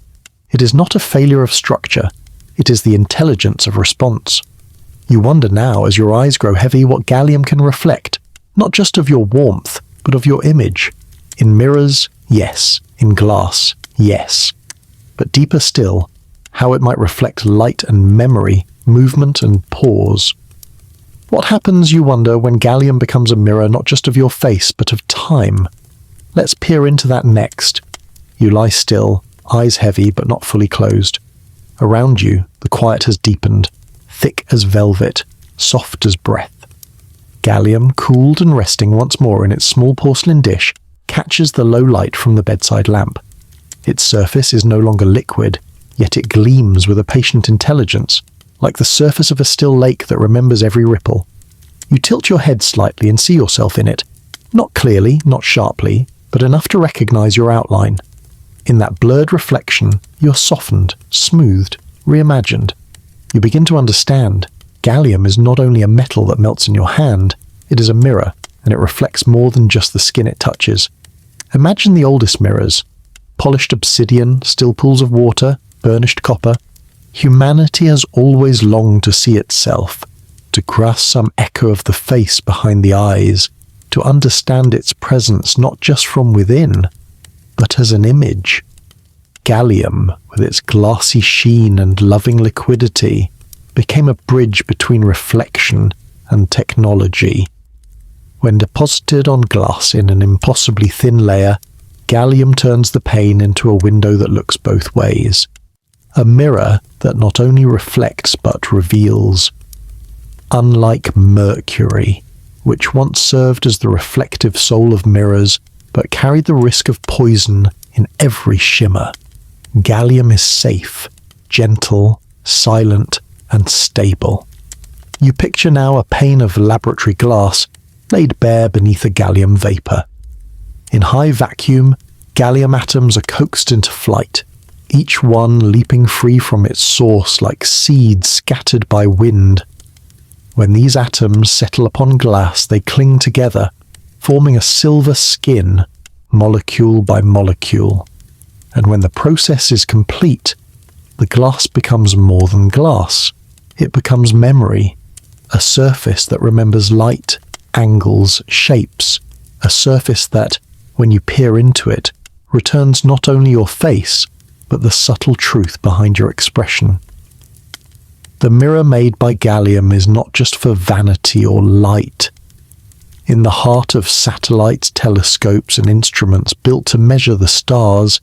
It is not a failure of structure, it is the intelligence of response. You wonder now, as your eyes grow heavy, what gallium can reflect, not just of your warmth, but of your image. In mirrors, yes. In glass, yes. But deeper still, how it might reflect light and memory, movement and pause. What happens, you wonder, when gallium becomes a mirror not just of your face, but of time? Let's peer into that next. You lie still, eyes heavy but not fully closed. Around you, the quiet has deepened, thick as velvet, soft as breath. Gallium, cooled and resting once more in its small porcelain dish, catches the low light from the bedside lamp. Its surface is no longer liquid, yet it gleams with a patient intelligence, like the surface of a still lake that remembers every ripple. You tilt your head slightly and see yourself in it, not clearly, not sharply, but enough to recognize your outline. In that blurred reflection, you're softened, smoothed, reimagined. You begin to understand. Gallium is not only a metal that melts in your hand, it is a mirror, and it reflects more than just the skin it touches. Imagine the oldest mirrors. Polished obsidian, still pools of water, burnished copper. Humanity has always longed to see itself, to grasp some echo of the face behind the eyes, to understand its presence not just from within, but as an image. Gallium, with its glassy sheen and loving liquidity, became a bridge between reflection and technology. When deposited on glass in an impossibly thin layer, gallium turns the pane into a window that looks both ways. A mirror that not only reflects but reveals. Unlike mercury, which once served as the reflective soul of mirrors, but carried the risk of poison in every shimmer, gallium is safe, gentle, silent, and stable. You picture now a pane of laboratory glass laid bare beneath a gallium vapor. In high vacuum, gallium atoms are coaxed into flight, each one leaping free from its source like seeds scattered by wind. When these atoms settle upon glass, they cling together, forming a silver skin, molecule by molecule. And when the process is complete, the glass becomes more than glass. It becomes memory, a surface that remembers light, angles, shapes, a surface that, when you peer into it, returns not only your face, but the subtle truth behind your expression. The mirror made by gallium is not just for vanity or light. In the heart of satellites, telescopes, and instruments built to measure the stars,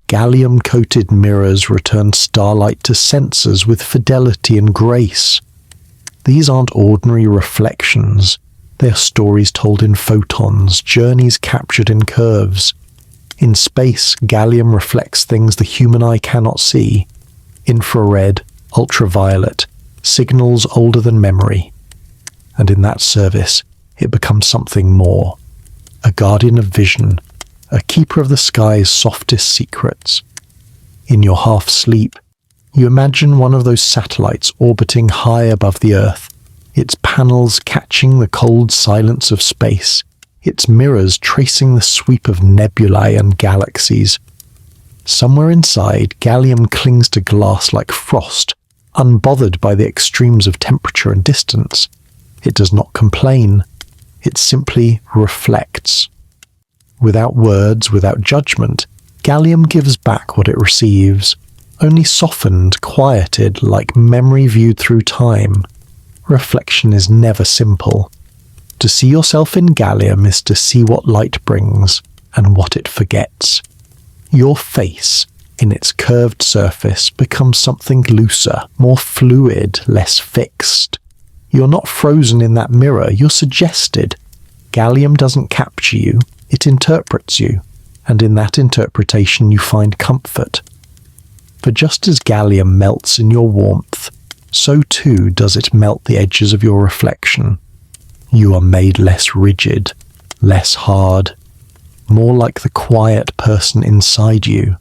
gallium-coated mirrors return starlight to sensors with fidelity and grace. These aren't ordinary reflections. They are stories told in photons, journeys captured in curves. In space, gallium reflects things the human eye cannot see. Infrared, ultraviolet, signals older than memory. And in that service, it becomes something more. A guardian of vision, a keeper of the sky's softest secrets. In your half-sleep, You imagine one of those satellites orbiting high above the Earth, its panels catching the cold silence of space, its mirrors tracing the sweep of nebulae and galaxies. Somewhere inside, Gallium clings to glass like frost, unbothered by the extremes of temperature and distance. It does not complain. It simply reflects. Without words, without judgment, Gallium gives back what it receives, only softened, quieted, like memory viewed through time. Reflection is never simple. To see yourself in Gallium is to see what light brings and what it forgets. Your face, in its curved surface, becomes something looser, more fluid, less fixed. You're not frozen in that mirror, you're suggested. Gallium doesn't capture you, it interprets you, and in that interpretation you find comfort. For just as Gallium melts in your warmth, so too does it melt the edges of your reflection. You are made less rigid, less hard, more like the quiet person inside you,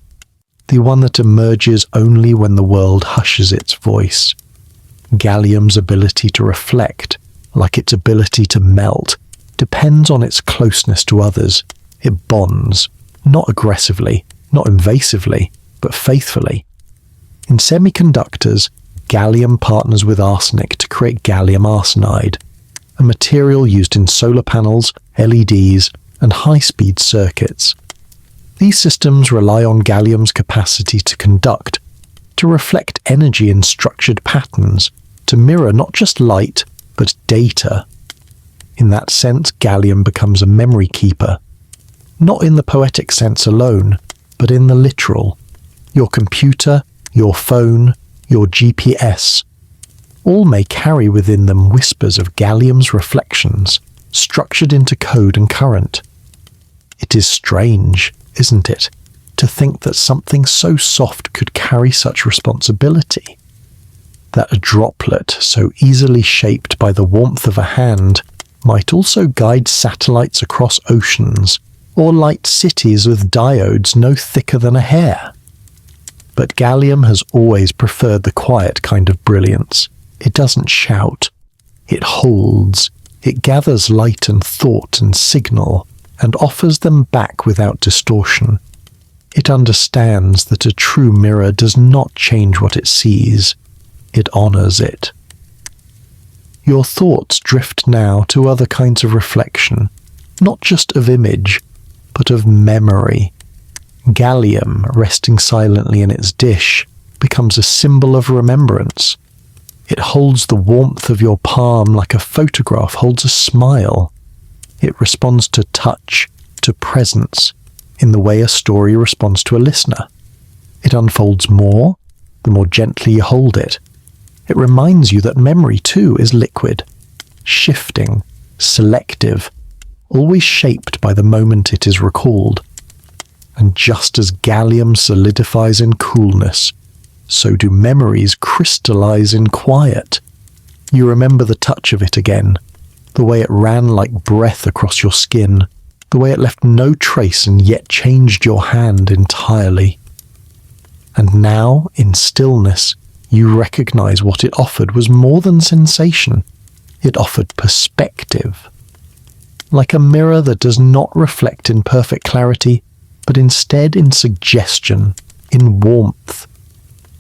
the one that emerges only when the world hushes its voice. Gallium's ability to reflect, like its ability to melt, depends on its closeness to others. It bonds, not aggressively, not invasively, but faithfully. In semiconductors, gallium partners with arsenic to create gallium arsenide, a material used in solar panels, LEDs, and high-speed circuits. These systems rely on gallium's capacity to conduct, to reflect energy in structured patterns, to mirror not just light, but data. In that sense, gallium becomes a memory keeper, not in the poetic sense alone, but in the literal. Your computer, your phone, your GPS, all may carry within them whispers of gallium's reflections, structured into code and current. It is strange, isn't it, to think that something so soft could carry such responsibility? That a droplet so easily shaped by the warmth of a hand might also guide satellites across oceans, or light cities with diodes no thicker than a hair. But gallium has always preferred the quiet kind of brilliance. It doesn't shout. It holds. It gathers light and thought and signal, and offers them back without distortion. It understands that a true mirror does not change what it sees. It honors it. Your thoughts drift now to other kinds of reflection, not just of image, but of memory. Gallium, resting silently in its dish, becomes a symbol of remembrance. It holds the warmth of your palm like a photograph holds a smile. It responds to touch, to presence, in the way a story responds to a listener. It unfolds more, the more gently you hold it. It reminds you that memory too is liquid, shifting, selective, always shaped by the moment it is recalled. And just as gallium solidifies in coolness, so do memories crystallize in quiet. You remember the touch of it again, the way it ran like breath across your skin, the way it left no trace and yet changed your hand entirely. And now, in stillness, you recognize what it offered was more than sensation. It offered perspective. Like a mirror that does not reflect in perfect clarity, but instead in suggestion, in warmth.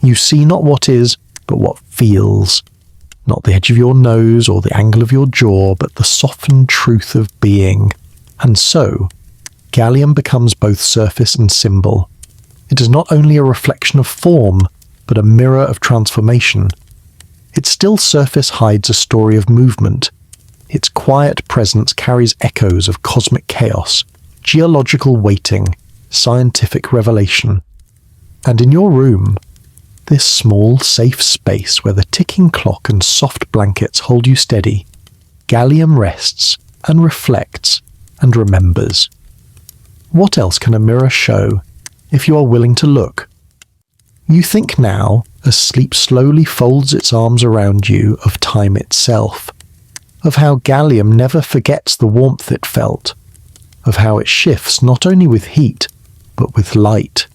You see not what is, but what feels. Not the edge of your nose or the angle of your jaw, but the softened truth of being. And so, gallium becomes both surface and symbol. It is not only a reflection of form, but a mirror of transformation. Its still surface hides a story of movement. Its quiet presence carries echoes of cosmic chaos, geological waiting, scientific revelation. And in your room, this small, safe space where the ticking clock and soft blankets hold you steady, gallium rests and reflects and remembers. What else can a mirror show if you are willing to look? You think now, as sleep slowly folds its arms around you, of time itself, of how gallium never forgets the warmth it felt, of how it shifts not only with heat, but with light,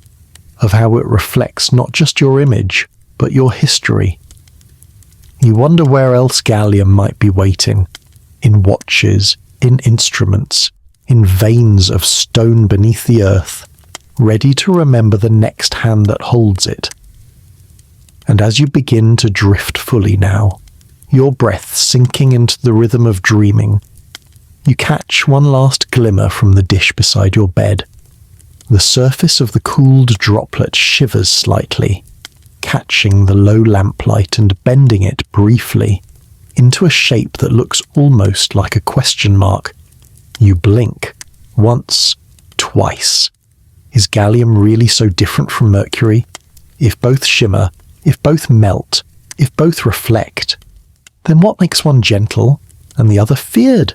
of how it reflects not just your image, but your history. You wonder where else gallium might be waiting, in watches, in instruments, in veins of stone beneath the earth, ready to remember the next hand that holds it. And as you begin to drift fully now, your breath sinking into the rhythm of dreaming, you catch one last glimmer from the dish beside your bed. The surface of the cooled droplet shivers slightly, catching the low lamplight and bending it briefly into a shape that looks almost like a question mark. You blink. Once, twice. Is gallium really so different from mercury? If both shimmer, if both melt, if both reflect, then what makes one gentle and the other feared?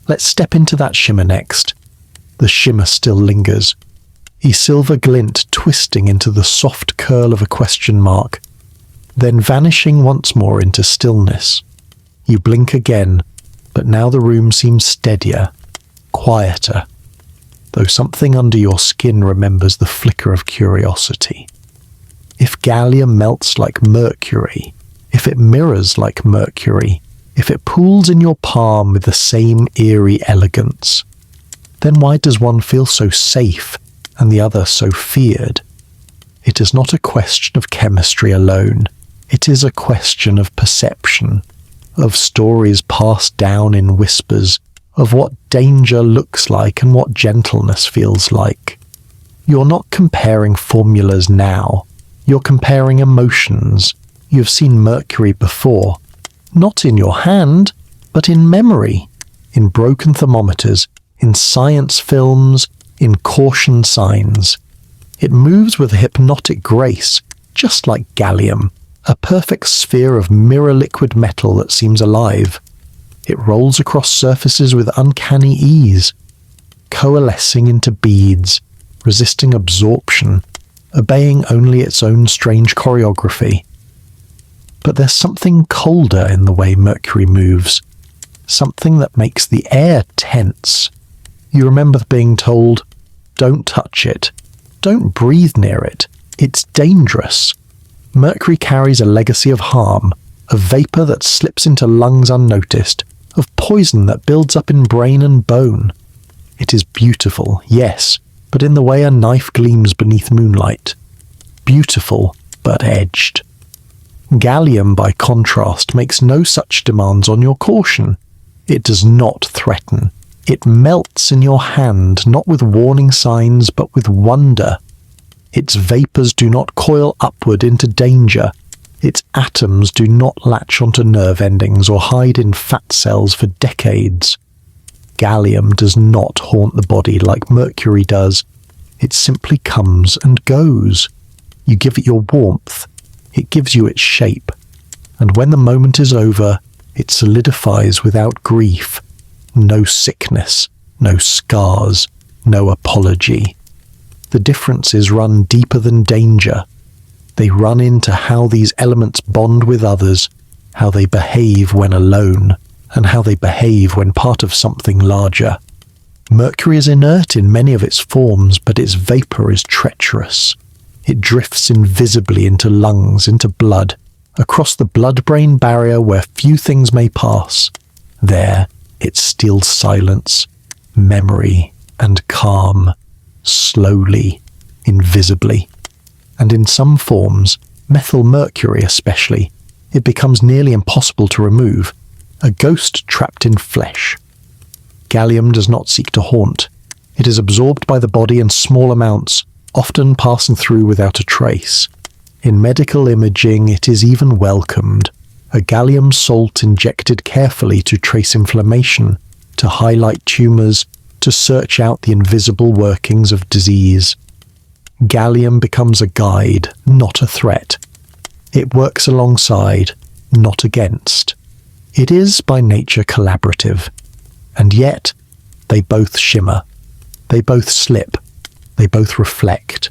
Let's step into that shimmer next. The shimmer still lingers, a silver glint twisting into the soft curl of a question mark, then vanishing once more into stillness. You blink again, but now the room seems steadier, quieter, though something under your skin remembers the flicker of curiosity. If gallium melts like mercury, if it mirrors like mercury, if it pools in your palm with the same eerie elegance, then why does one feel so safe and the other so feared? It is not a question of chemistry alone. It is a question of perception, of stories passed down in whispers, of what danger looks like and what gentleness feels like. You're not comparing formulas now. You're comparing emotions. You've seen mercury before, not in your hand, but in memory, in broken thermometers, in science films, in caution signs. It moves with a hypnotic grace, just like gallium, a perfect sphere of mirror liquid metal that seems alive. It rolls across surfaces with uncanny ease, coalescing into beads, resisting absorption, obeying only its own strange choreography. But there's something colder in the way mercury moves, something that makes the air tense. You remember being told, "Don't touch it. Don't breathe near it. It's dangerous." Mercury carries a legacy of harm, of vapor that slips into lungs unnoticed, of poison that builds up in brain and bone. It is beautiful, yes, but in the way a knife gleams beneath moonlight. Beautiful, but edged. Gallium, by contrast, makes no such demands on your caution. It does not threaten. It melts in your hand, not with warning signs, but with wonder. Its vapors do not coil upward into danger. Its atoms do not latch onto nerve endings or hide in fat cells for decades. Gallium does not haunt the body like mercury does. It simply comes and goes. You give it your warmth. It gives you its shape. And when the moment is over, it solidifies without grief. No sickness, no scars, no apology. The differences run deeper than danger. They run into how these elements bond with others, how they behave when alone, and how they behave when part of something larger. Mercury is inert in many of its forms, but its vapor is treacherous. It drifts invisibly into lungs, into blood, across the blood-brain barrier where few things may pass. There, it steals silence, memory, and calm, slowly, invisibly. And in some forms, methyl mercury especially, it becomes nearly impossible to remove, a ghost trapped in flesh. Gallium does not seek to haunt. It is absorbed by the body in small amounts, often passing through without a trace. In medical imaging, it is even welcomed, a gallium salt injected carefully to trace inflammation, to highlight tumours, to search out the invisible workings of disease. Gallium becomes a guide, not a threat. It works alongside, not against. It is by nature collaborative. And yet, they both shimmer. They both slip. They both reflect.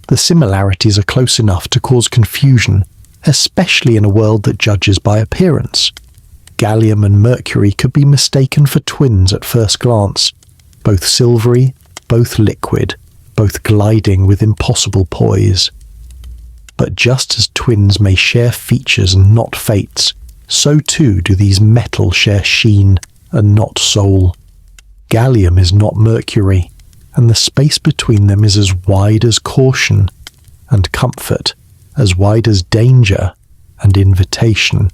The similarities are close enough to cause confusion, especially in a world that judges by appearance. Gallium and mercury could be mistaken for twins at first glance, both silvery, both liquid, both gliding with impossible poise. But just as twins may share features and not fates, so too do these metals share sheen and not soul. Gallium is not mercury, and the space between them is as wide as caution, and comfort as wide as danger and invitation.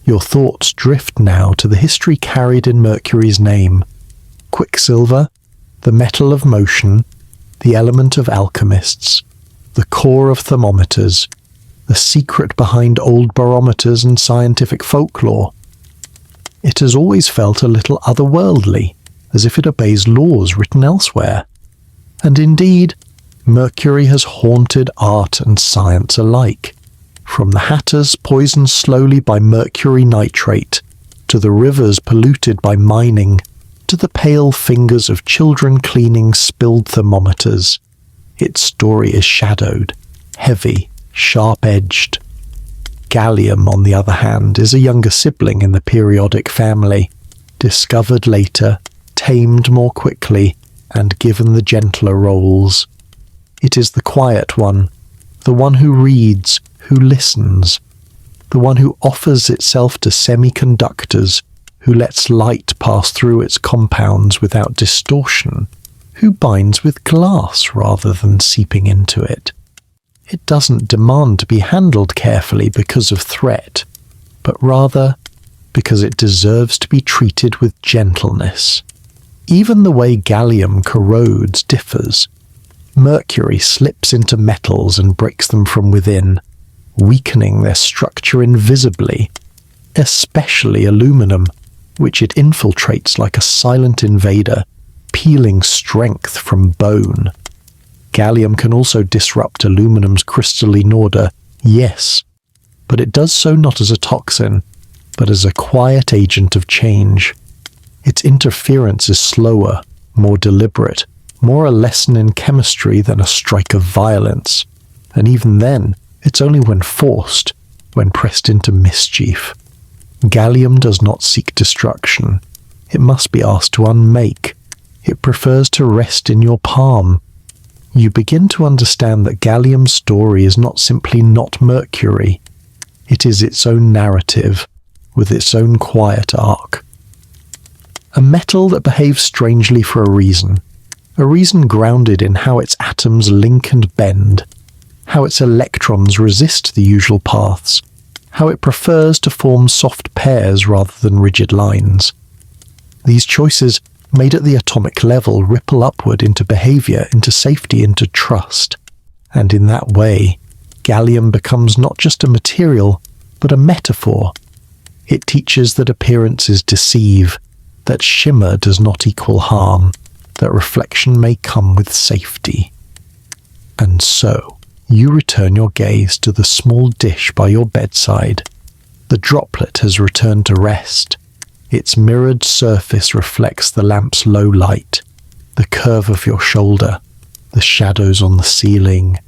Your thoughts drift now to the history carried in Mercury's name. Quicksilver, the metal of motion, the element of alchemists, the core of thermometers, the secret behind old barometers and scientific folklore. It has always felt a little otherworldly, as if it obeys laws written elsewhere. And indeed, Mercury has haunted art and science alike, from the hatters poisoned slowly by mercury nitrate, to the rivers polluted by mining, to the pale fingers of children cleaning spilled thermometers. Its story is shadowed, heavy, sharp-edged. Gallium, on the other hand, is a younger sibling in the periodic family, discovered later, tamed more quickly, and given the gentler roles. It is the quiet one, the one who reads, who listens, the one who offers itself to semiconductors, who lets light pass through its compounds without distortion, who binds with glass rather than seeping into it. It doesn't demand to be handled carefully because of threat, but rather because it deserves to be treated with gentleness. Even the way gallium corrodes differs. Mercury slips into metals and breaks them from within, weakening their structure invisibly, especially aluminum, which it infiltrates like a silent invader, peeling strength from bone. Gallium can also disrupt aluminum's crystalline order, yes, but it does so not as a toxin, but as a quiet agent of change. Its interference is slower, more deliberate, more a lesson in chemistry than a strike of violence, and even then, it's only when forced, when pressed into mischief. Gallium does not seek destruction. It must be asked to unmake. It prefers to rest in your palm. You begin to understand that gallium's story is not simply not mercury. It is its own narrative, with its own quiet arc. A metal that behaves strangely for a reason grounded in how its atoms link and bend, how its electrons resist the usual paths, how it prefers to form soft pairs rather than rigid lines. These choices, made at the atomic level, ripple upward into behavior, into safety, into trust. And in that way, gallium becomes not just a material, but a metaphor. It teaches that appearances deceive, that shimmer does not equal harm, that reflection may come with safety. And so, you return your gaze to the small dish by your bedside. The droplet has returned to rest. Its mirrored surface reflects the lamp's low light, the curve of your shoulder, the shadows on the ceiling.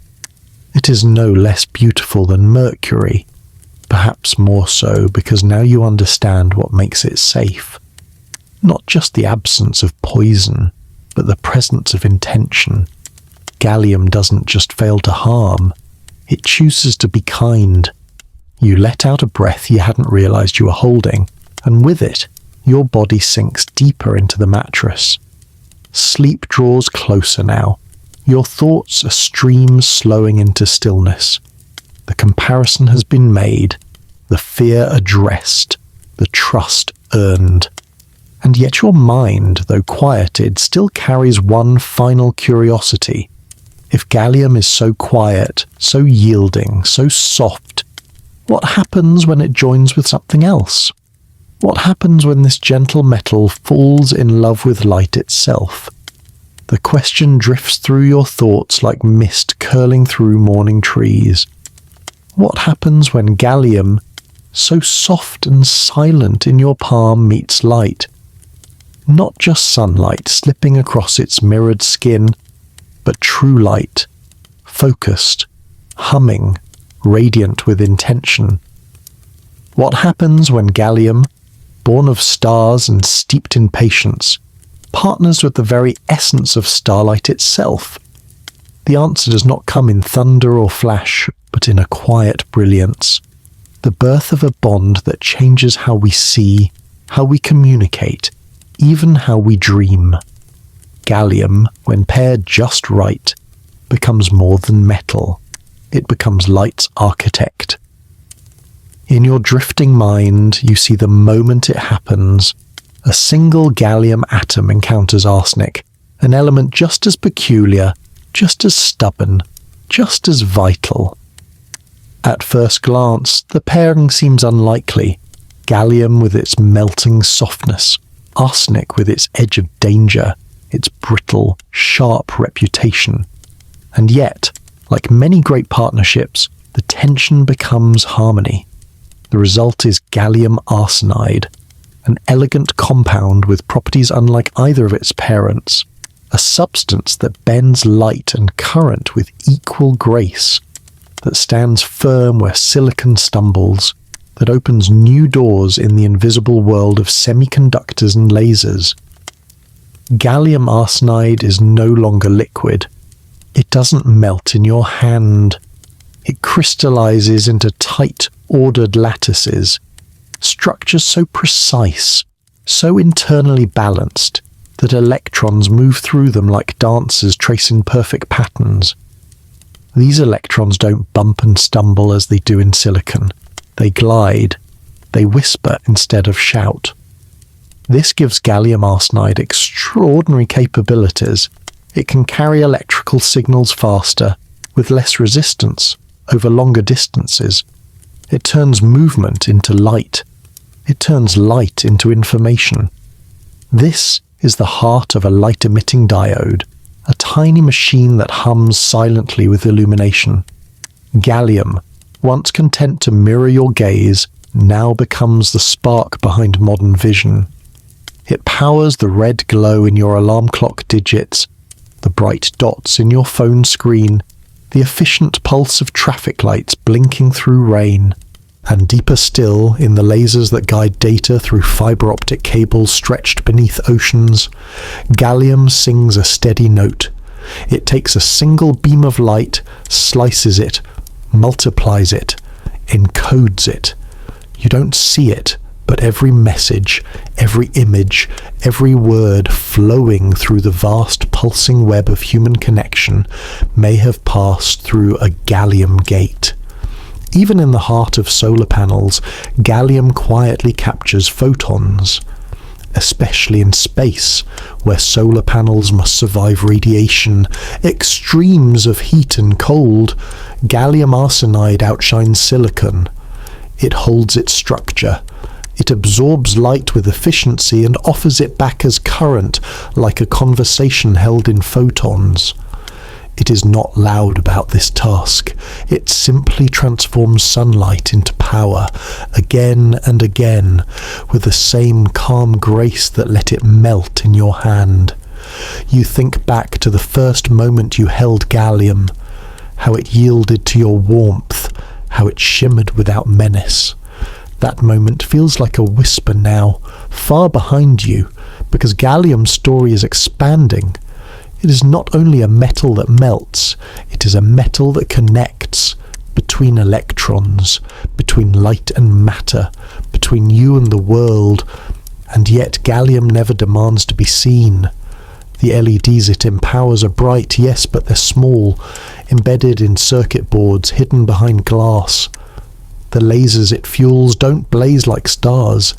It is no less beautiful than mercury, perhaps more so because now you understand what makes it safe. Not just the absence of poison, but the presence of intention. Gallium doesn't just fail to harm, it chooses to be kind. You let out a breath you hadn't realized you were holding, and with it, your body sinks deeper into the mattress. Sleep draws closer now. Your thoughts are streams slowing into stillness. The comparison has been made, the fear addressed, the trust earned. And yet your mind, though quieted, still carries one final curiosity. If gallium is so quiet, so yielding, so soft, what happens when it joins with something else? What happens when this gentle metal falls in love with light itself? The question drifts through your thoughts like mist curling through morning trees. What happens when gallium, so soft and silent in your palm, meets light? Not just sunlight slipping across its mirrored skin, but true light, focused, humming, radiant with intention. What happens when gallium, born of stars and steeped in patience, partners with the very essence of starlight itself? The answer does not come in thunder or flash, but in a quiet brilliance. The birth of a bond that changes how we see, how we communicate, even how we dream. Gallium, when paired just right, becomes more than metal. It becomes light's architect. In your drifting mind, you see the moment it happens. A single gallium atom encounters arsenic, an element just as peculiar, just as stubborn, just as vital. At first glance, the pairing seems unlikely. Gallium with its melting softness, arsenic with its edge of danger, its brittle, sharp reputation. And yet, like many great partnerships, the tension becomes harmony. The result is gallium arsenide, an elegant compound with properties unlike either of its parents, a substance that bends light and current with equal grace, that stands firm where silicon stumbles, that opens new doors in the invisible world of semiconductors and lasers. Gallium arsenide is no longer liquid. It doesn't melt in your hand. It crystallizes into tight, ordered lattices, structures so precise, so internally balanced, that electrons move through them like dancers tracing perfect patterns. These electrons don't bump and stumble as they do in silicon. They glide. They whisper instead of shout. This gives gallium arsenide extraordinary capabilities. It can carry electrical signals faster, with less resistance, over longer distances. It turns movement into light. It turns light into information. This is the heart of a light-emitting diode, a tiny machine that hums silently with illumination. Gallium, once content to mirror your gaze, now becomes the spark behind modern vision. It powers the red glow in your alarm clock digits, the bright dots in your phone screen, the efficient pulse of traffic lights blinking through rain, and deeper still, in the lasers that guide data through fiber optic cables stretched beneath oceans, gallium sings a steady note. It takes a single beam of light, slices it, multiplies it, encodes it. You don't see it, but every message, every image, every word flowing through the vast pulsing web of human connection may have passed through a gallium gate. Even in the heart of solar panels, gallium quietly captures photons. Especially in space, where solar panels must survive radiation, extremes of heat and cold, gallium arsenide outshines silicon. It holds its structure. It absorbs light with efficiency and offers it back as current, like a conversation held in photons. It is not loud about this task. It simply transforms sunlight into power, again and again, with the same calm grace that let it melt in your hand. You think back to the first moment you held gallium, how it yielded to your warmth, how it shimmered without menace. That moment feels like a whisper now, far behind you, because gallium's story is expanding. It is not only a metal that melts, it is a metal that connects between electrons, between light and matter, between you and the world, and yet gallium never demands to be seen. The LEDs it empowers are bright, yes, but they're small, embedded in circuit boards, hidden behind glass. The lasers it fuels don't blaze like stars.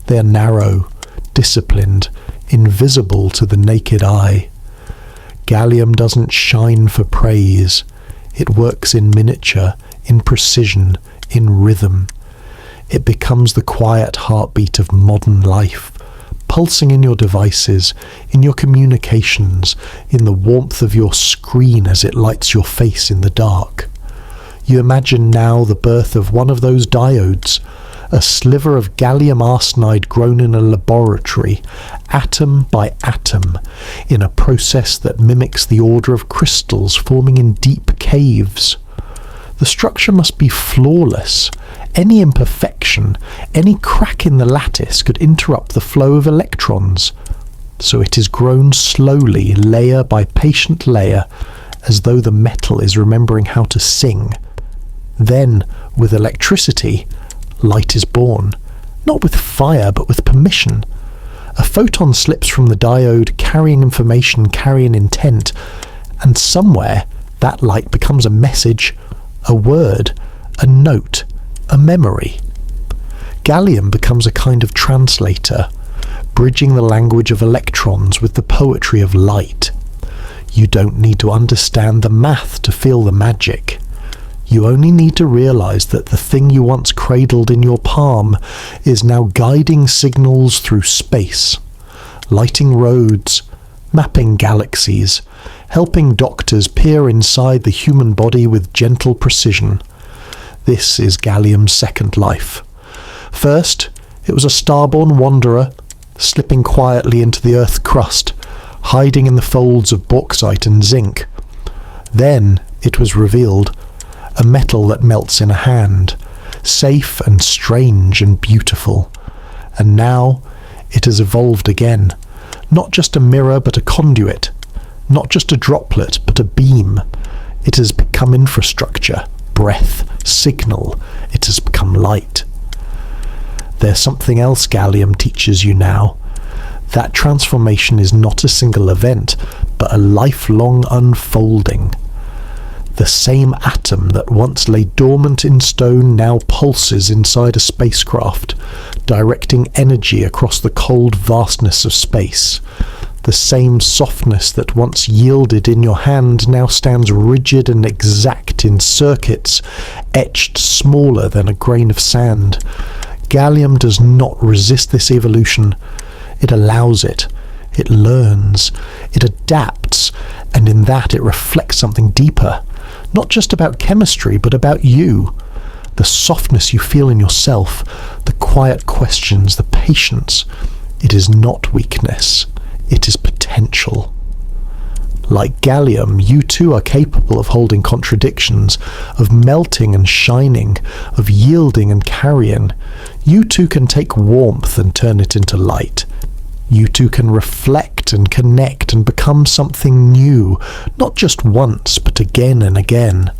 They are narrow, disciplined, invisible to the naked eye. Gallium doesn't shine for praise. It works in miniature, in precision, in rhythm. It becomes the quiet heartbeat of modern life, pulsing in your devices, in your communications, in the warmth of your screen as it lights your face in the dark. You imagine now the birth of one of those diodes, a sliver of gallium arsenide grown in a laboratory, atom by atom, in a process that mimics the order of crystals forming in deep caves. The structure must be flawless. Any imperfection, any crack in the lattice could interrupt the flow of electrons. So it is grown slowly, layer by patient layer, as though the metal is remembering how to sing. Then, with electricity, light is born. Not with fire, but with permission. A photon slips from the diode, carrying information, carrying intent, and somewhere that light becomes a message, a word, a note, a memory. Gallium becomes a kind of translator, bridging the language of electrons with the poetry of light. You don't need to understand the math to feel the magic. You only need to realize that the thing you once cradled in your palm is now guiding signals through space, lighting roads, mapping galaxies, helping doctors peer inside the human body with gentle precision. This is Gallium's second life. First, it was a starborn wanderer, slipping quietly into the earth crust, hiding in the folds of bauxite and zinc. Then it was revealed, a metal that melts in a hand, safe and strange and beautiful. And now it has evolved again, not just a mirror but a conduit, not just a droplet but a beam. It has become infrastructure, breath, signal. It has become light. There's something else Gallium teaches you now. That transformation is not a single event, but a lifelong unfolding. The same atom that once lay dormant in stone now pulses inside a spacecraft, directing energy across the cold vastness of space. The same softness that once yielded in your hand now stands rigid and exact in circuits, etched smaller than a grain of sand. Gallium does not resist this evolution. It allows it. It learns. It adapts. And in that it reflects something deeper. Not just about chemistry, but about you. The softness you feel in yourself, the quiet questions, the patience. It is not weakness. It is potential. Like Gallium, you too are capable of holding contradictions, of melting and shining, of yielding and carrying. You too can take warmth and turn it into light. You too can reflect and connect and become something new, not just once, but again and again.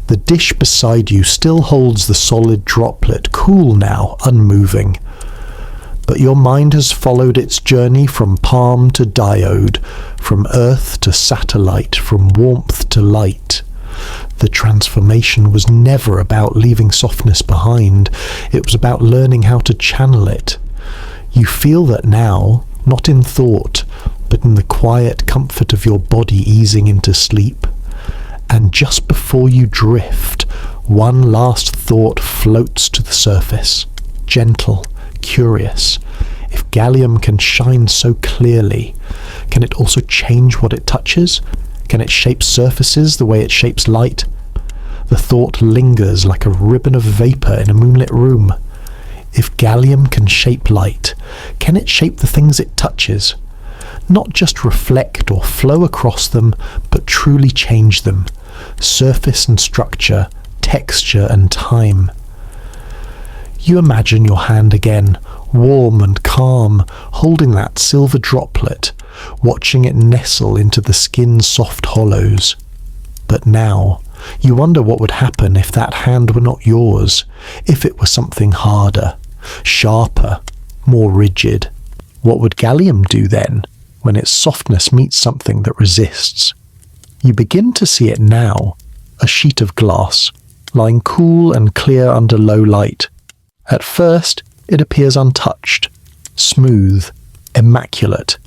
The dish beside you still holds the solid droplet, cool now, unmoving. But your mind has followed its journey from palm to diode, from earth to satellite, from warmth to light. The transformation was never about leaving softness behind. It was about learning how to channel it. You feel that now, not in thought, but in the quiet comfort of your body easing into sleep. And just before you drift, one last thought floats to the surface, gentle, curious. If gallium can shine so clearly, can it also change what it touches? Can it shape surfaces the way it shapes light? The thought lingers like a ribbon of vapor in a moonlit room. If gallium can shape light, can it shape the things it touches? Not just reflect or flow across them, but truly change them. Surface and structure, texture and time. You imagine your hand again, warm and calm, holding that silver droplet, watching it nestle into the skin's soft hollows. But now, you wonder what would happen if that hand were not yours, if it were something harder, sharper, more rigid. What would gallium do then, when its softness meets something that resists? You begin to see it now, a sheet of glass, lying cool and clear under low light. At first, it appears untouched, smooth, immaculate.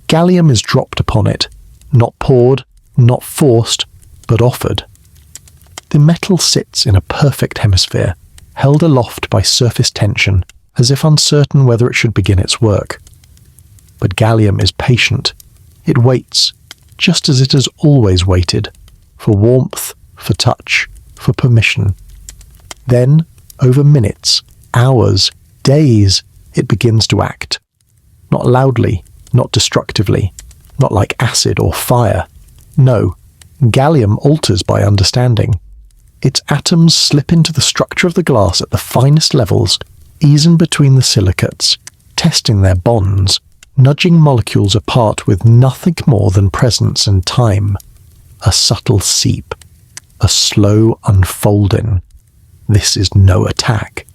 Gallium is dropped upon it, not poured, not forced, but offered. The metal sits in a perfect hemisphere, held aloft by surface tension, as if uncertain whether it should begin its work. But gallium is patient. It waits, just as it has always waited, for warmth, for touch, for permission. Then, over minutes, hours, days, it begins to act. Not loudly, not destructively, not like acid or fire. No, gallium alters by understanding. Its atoms slip into the structure of the glass at the finest levels, ease in between the silicates, testing their bonds, nudging molecules apart with nothing more than presence and time. A subtle seep. a slow unfolding. This is no attack.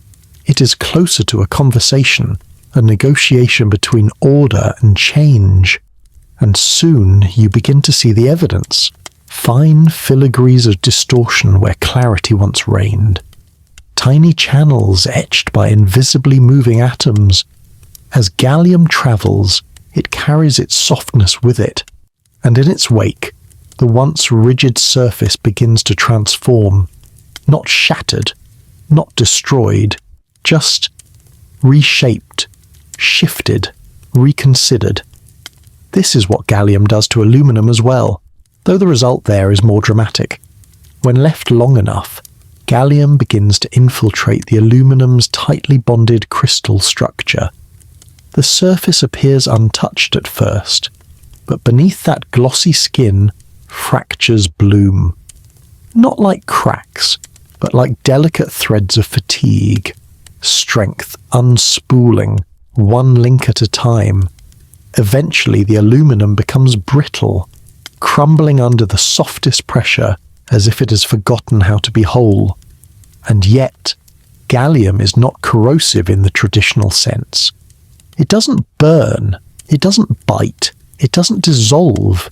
It is closer to a conversation, a negotiation between order and change. And soon you begin to see the evidence. Fine filigrees of distortion where clarity once reigned. Tiny channels etched by invisibly moving atoms. As gallium travels, it carries its softness with it, and in its wake, the once rigid surface begins to transform, not shattered, not destroyed, just reshaped, shifted, reconsidered. This is what gallium does to aluminum as well, though the result there is more dramatic. When left long enough, gallium begins to infiltrate the aluminum's tightly bonded crystal structure. The surface appears untouched at first, but beneath that glossy skin, fractures bloom. Not like cracks, but like delicate threads of fatigue, strength unspooling, one link at a time. Eventually the aluminum becomes brittle, crumbling under the softest pressure as if it has forgotten how to be whole. And yet, gallium is not corrosive in the traditional sense. It doesn't burn, it doesn't bite, it doesn't dissolve.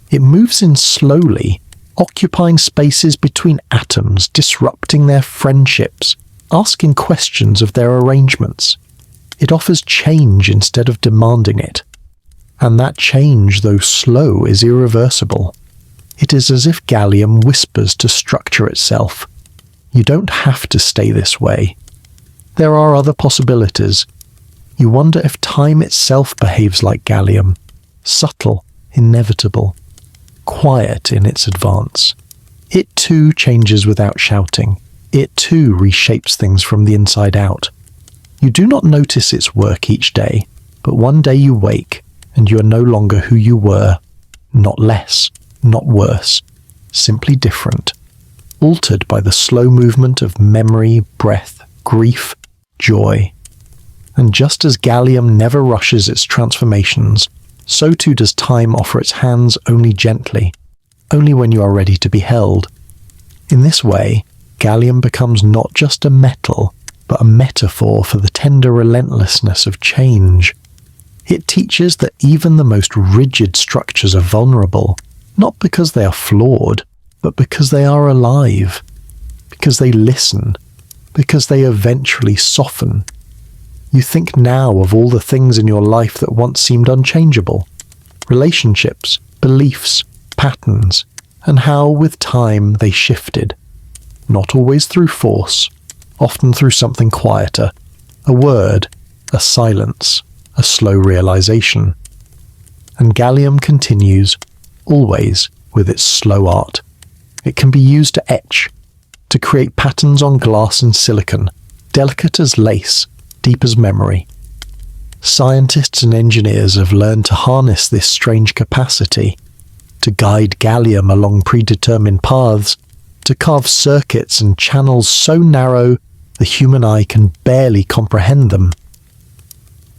It moves in slowly, occupying spaces between atoms, disrupting their friendships, asking questions of their arrangements. It offers change instead of demanding it. And that change, though slow, is irreversible. It is as if gallium whispers to structure itself. You don't have to stay this way. There are other possibilities. You wonder if time itself behaves like gallium, subtle, inevitable, quiet in its advance. It too changes without shouting. It too reshapes things from the inside out. You do not notice its work each day, but one day you wake, and you are no longer who you were, not less, not worse, simply different, altered by the slow movement of memory, breath, grief, joy. And just as gallium never rushes its transformations, so too does time offer its hands only gently, only when you are ready to be held. In this way, gallium becomes not just a metal, but a metaphor for the tender relentlessness of change. It teaches that even the most rigid structures are vulnerable, not because they are flawed, but because they are alive, because they listen, because they eventually soften. You think now of all the things in your life that once seemed unchangeable, relationships, beliefs, patterns, and how with time they shifted. Not always through force, often through something quieter, a word, a silence, a slow realization. And gallium continues, always with its slow art. It can be used to etch, to create patterns on glass and silicon, delicate as lace, deep as memory. Scientists and engineers have learned to harness this strange capacity, to guide gallium along predetermined paths, to carve circuits and channels so narrow the human eye can barely comprehend them.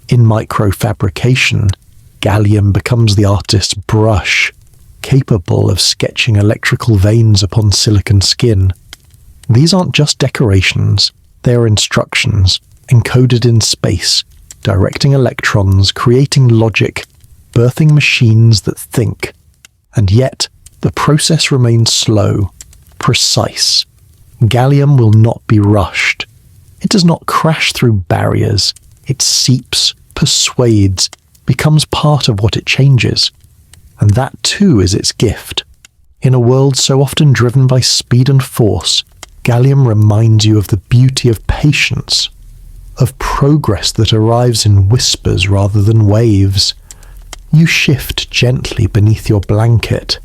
In microfabrication, gallium becomes the artist's brush, capable of sketching electrical veins upon silicon skin. These aren't just decorations, they are instructions, encoded in space, directing electrons, creating logic, birthing machines that think. And yet, the process remains slow, precise. Gallium will not be rushed. It does not crash through barriers. It seeps, persuades, becomes part of what it changes. And that too is its gift. In a world so often driven by speed and force, gallium reminds you of the beauty of patience, of progress that arrives in whispers rather than waves. You shift gently beneath your blanket,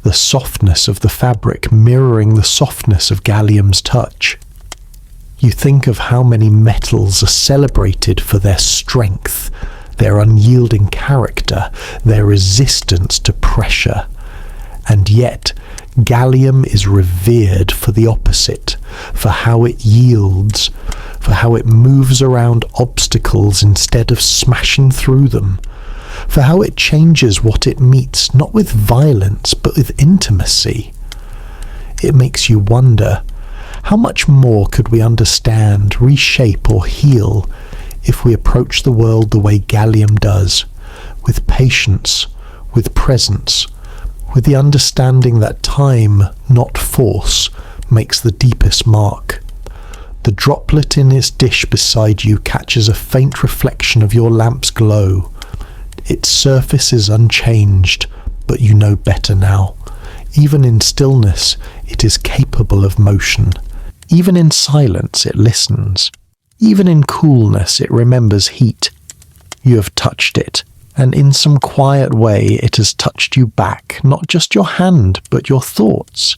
the softness of the fabric mirroring the softness of gallium's touch. You think of how many metals are celebrated for their strength, their unyielding character, their resistance to pressure. And yet, gallium is revered for the opposite, for how it yields, for how it moves around obstacles instead of smashing through them, for how it changes what it meets, not with violence, but with intimacy. It makes you wonder, how much more could we understand, reshape or heal if we approach the world the way Gallium does, with patience, with presence, with the understanding that time, not force, makes the deepest mark. The droplet in its dish beside you catches a faint reflection of your lamp's glow. Its surface is unchanged, but you know better now. Even in stillness, it is capable of motion. Even in silence, it listens. Even in coolness, it remembers heat. You have touched it, and in some quiet way it has touched you back, not just your hand, but your thoughts.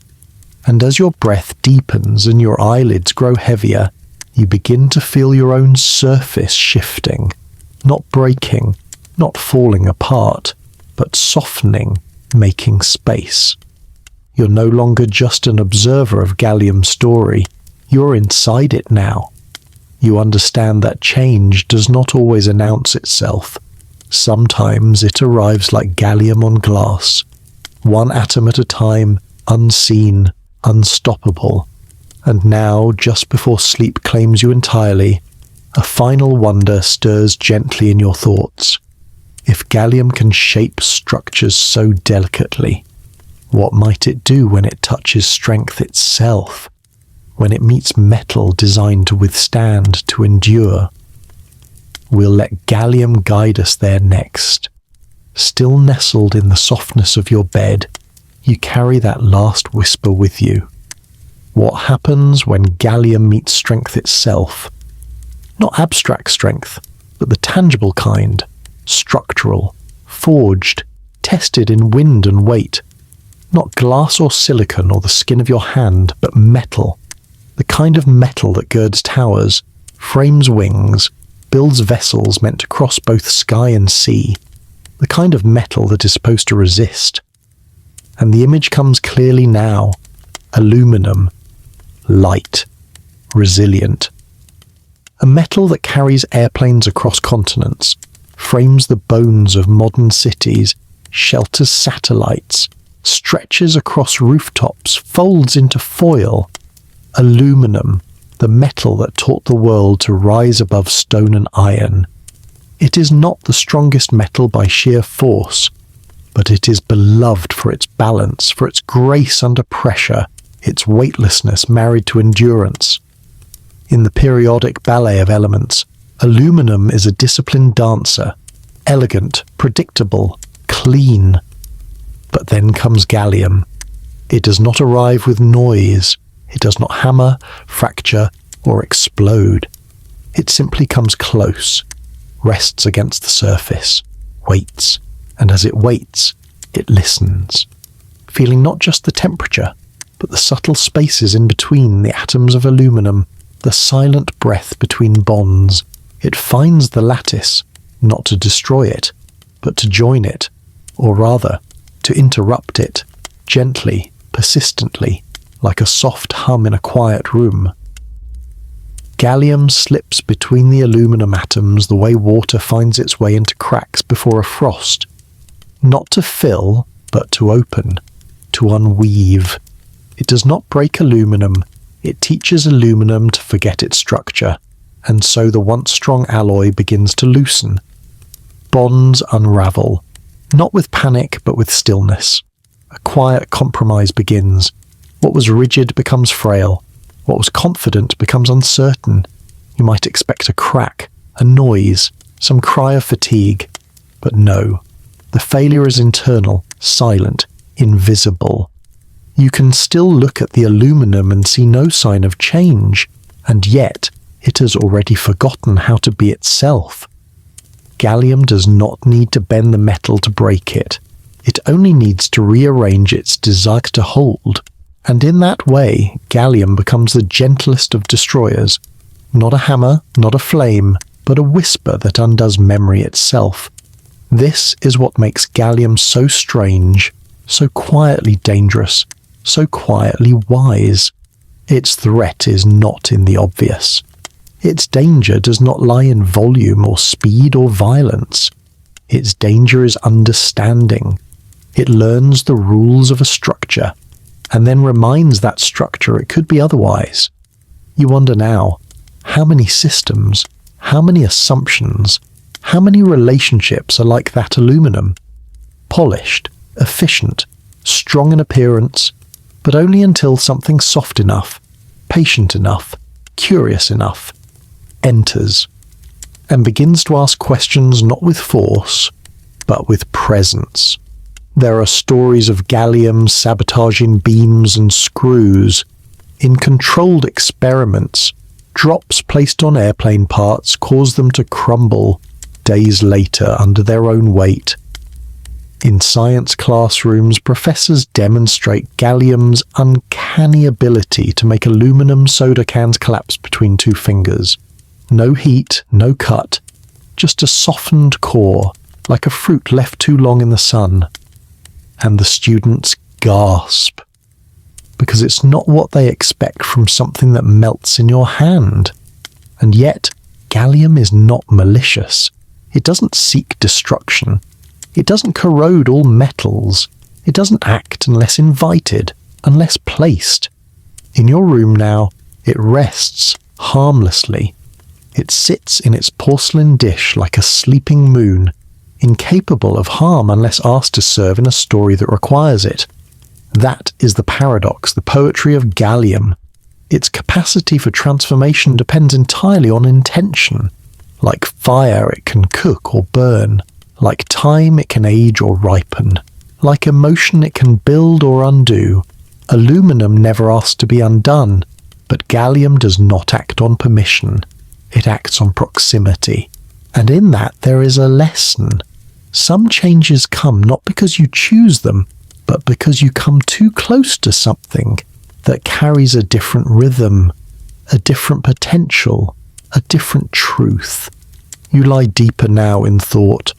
And as your breath deepens and your eyelids grow heavier, you begin to feel your own surface shifting, not breaking, not falling apart, but softening, making space. You're no longer just an observer of Gallium's story. You're inside it now. You understand that change does not always announce itself. Sometimes it arrives like Gallium on glass, one atom at a time, unseen, unstoppable. And now, just before sleep claims you entirely, a final wonder stirs gently in your thoughts. If Gallium can shape structures so delicately, what might it do when it touches strength itself? When it meets metal designed to withstand, to endure? We'll let Gallium guide us there next. Still nestled in the softness of your bed, you carry that last whisper with you. What happens when Gallium meets strength itself? Not abstract strength, but the tangible kind, structural, forged, tested in wind and weight. Not glass or silicon or the skin of your hand, but metal. The kind of metal that girds towers, frames wings, builds vessels meant to cross both sky and sea. The kind of metal that is supposed to resist. And the image comes clearly now. Aluminum. Light. Resilient. A metal that carries airplanes across continents, frames the bones of modern cities, shelters satellites, stretches across rooftops, folds into foil. Aluminum, the metal that taught the world to rise above stone and iron. It is not the strongest metal by sheer force, but it is beloved for its balance, for its grace under pressure, its weightlessness married to endurance. In the periodic ballet of elements, aluminum is a disciplined dancer, elegant, predictable, clean. But then comes Gallium. It does not arrive with noise. It does not hammer, fracture, or explode. It simply comes close, rests against the surface, waits, and as it waits, it listens, feeling not just the temperature, but the subtle spaces in between the atoms of aluminum, the silent breath between bonds. It finds the lattice, not to destroy it, but to join it, or rather, to interrupt it, gently, persistently, like a soft hum in a quiet room. Gallium slips between the aluminum atoms the way water finds its way into cracks before a frost. Not to fill, but to open, to unweave. It does not break aluminum, it teaches aluminum to forget its structure, and so the once strong alloy begins to loosen. Bonds unravel, not with panic but with stillness. A quiet compromise begins. What was rigid becomes frail. What was confident becomes uncertain. You might expect a crack, a noise, some cry of fatigue. But no, the failure is internal, silent, invisible. You can still look at the aluminum and see no sign of change, and yet it has already forgotten how to be itself. Gallium does not need to bend the metal to break it. It only needs to rearrange its desire to hold. And in that way, Gallium becomes the gentlest of destroyers. Not a hammer, not a flame, but a whisper that undoes memory itself. This is what makes Gallium so strange, so quietly dangerous, so quietly wise. Its threat is not in the obvious. Its danger does not lie in volume or speed or violence. Its danger is understanding. It learns the rules of a structure, and then reminds that structure it could be otherwise. You wonder now, how many systems, how many assumptions, how many relationships are like that aluminum? Polished, efficient, strong in appearance, but only until something soft enough, patient enough, curious enough, enters, and begins to ask questions not with force, but with presence. There are stories of gallium sabotaging beams and screws. In controlled experiments, drops placed on airplane parts cause them to crumble days later under their own weight. In science classrooms, professors demonstrate gallium's uncanny ability to make aluminum soda cans collapse between two fingers. No heat, no cut, just a softened core, like a fruit left too long in the sun. And the students gasp, because it's not what they expect from something that melts in your hand. And yet, gallium is not malicious. It doesn't seek destruction. It doesn't corrode all metals. It doesn't act unless invited, unless placed. In your room now, it rests harmlessly. It sits in its porcelain dish like a sleeping moon, incapable of harm unless asked to serve in a story that requires it. That is the paradox, the poetry of gallium. Its capacity for transformation depends entirely on intention. Like fire, it can cook or burn. Like time, it can age or ripen. Like emotion, it can build or undo. Aluminum never asks to be undone, but gallium does not act on permission. It acts on proximity. And in that there is a lesson. Some changes come not because you choose them, but because you come too close to something that carries a different rhythm, a different potential, a different truth. You lie deeper now in thought,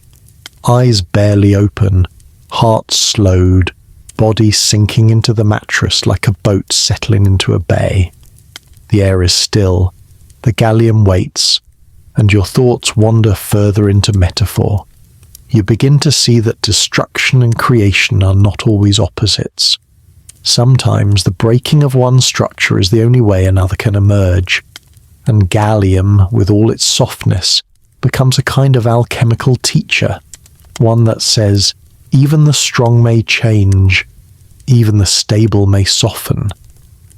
eyes barely open, heart slowed, body sinking into the mattress like a boat settling into a bay. The air is still, the gallium waits, and your thoughts wander further into metaphor. You begin to see that destruction and creation are not always opposites. Sometimes the breaking of one structure is the only way another can emerge, and gallium, with all its softness, becomes a kind of alchemical teacher, one that says, even the strong may change, even the stable may soften,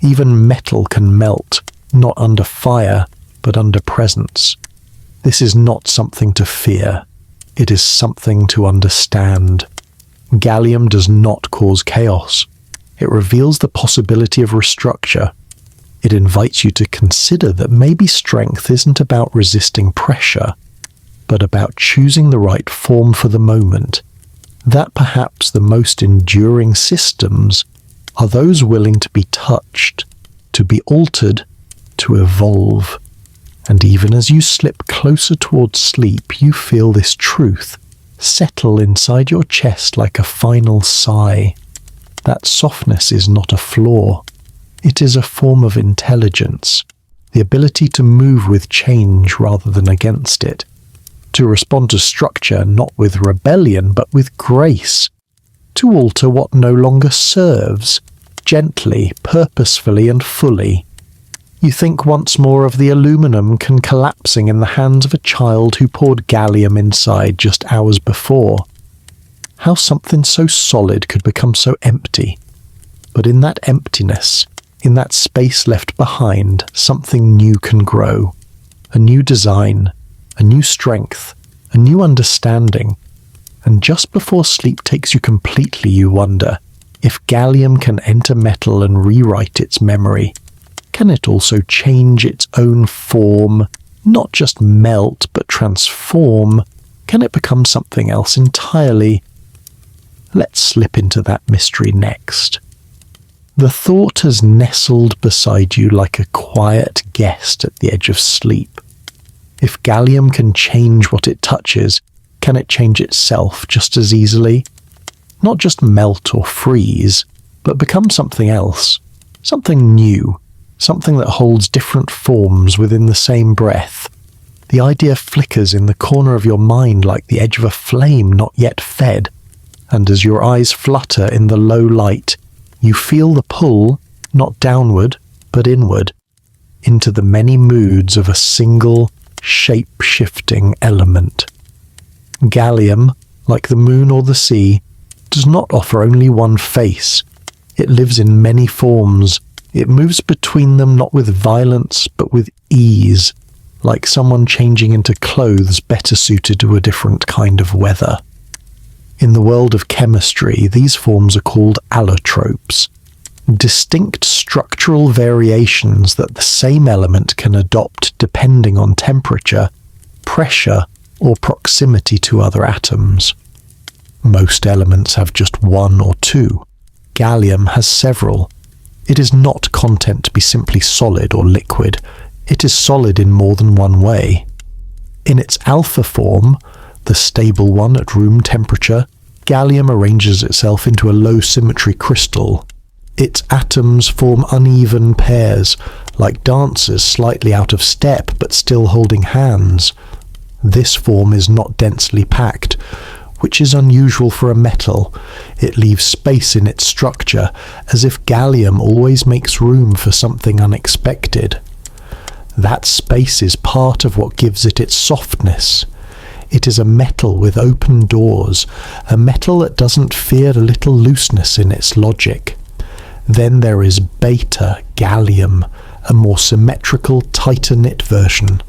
even metal can melt, not under fire, but under presence. This is not something to fear. It is something to understand. Gallium does not cause chaos. It reveals the possibility of restructure. It invites you to consider that maybe strength isn't about resisting pressure, but about choosing the right form for the moment. That perhaps the most enduring systems are those willing to be touched, to be altered, to evolve. And even as you slip closer towards sleep, you feel this truth settle inside your chest like a final sigh. That softness is not a flaw. It is a form of intelligence, the ability to move with change rather than against it, to respond to structure not with rebellion but with grace, to alter what no longer serves, gently, purposefully and fully. You think once more of the aluminum can collapsing in the hands of a child who poured gallium inside just hours before. How something so solid could become so empty. But in that emptiness, in that space left behind, something new can grow. A new design, a new strength, a new understanding. And just before sleep takes you completely, you wonder, if gallium can enter metal and rewrite its memory, can it also change its own form, not just melt, but transform? Can it become something else entirely? Let's slip into that mystery next. The thought has nestled beside you like a quiet guest at the edge of sleep. If gallium can change what it touches, can it change itself just as easily? Not just melt or freeze, but become something else, something new, something that holds different forms within the same breath. The idea flickers in the corner of your mind like the edge of a flame not yet fed, and as your eyes flutter in the low light, You feel the pull, not downward, but inward, into the many moods of a single, shape-shifting element. Gallium, like the moon or the sea, does not offer only one face. It lives in many forms. It moves between them not with violence, but with ease, like someone changing into clothes better suited to a different kind of weather. In the world of chemistry, these forms are called allotropes, distinct structural variations that the same element can adopt depending on temperature, pressure, or proximity to other atoms. Most elements have just one or two. Gallium has several. It is not content to be simply solid or liquid. It is solid in more than one way. In its alpha form, the stable one at room temperature, gallium arranges itself into a low-symmetry crystal. Its atoms form uneven pairs, like dancers slightly out of step but still holding hands. This form is not densely packed, which is unusual for a metal. It leaves space in its structure, as if gallium always makes room for something unexpected. That space is part of what gives it its softness. It is a metal with open doors, a metal that doesn't fear a little looseness in its logic. Then there is beta gallium, a more symmetrical, tighter-knit version.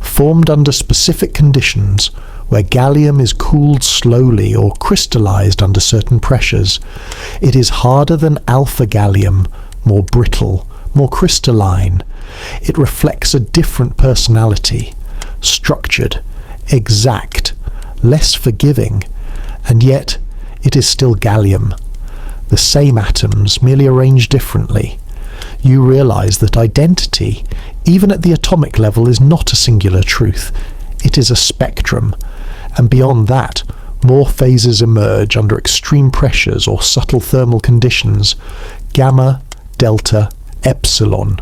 Formed under specific conditions, where gallium is cooled slowly or crystallized under certain pressures, it is harder than alpha gallium, more brittle, more crystalline. It reflects a different personality, structured, exact, less forgiving, and yet it is still gallium. The same atoms, merely arranged differently. You realize that identity, even at the atomic level, is not a singular truth. It is a spectrum, and beyond that, more phases emerge under extreme pressures or subtle thermal conditions: gamma, delta, epsilon.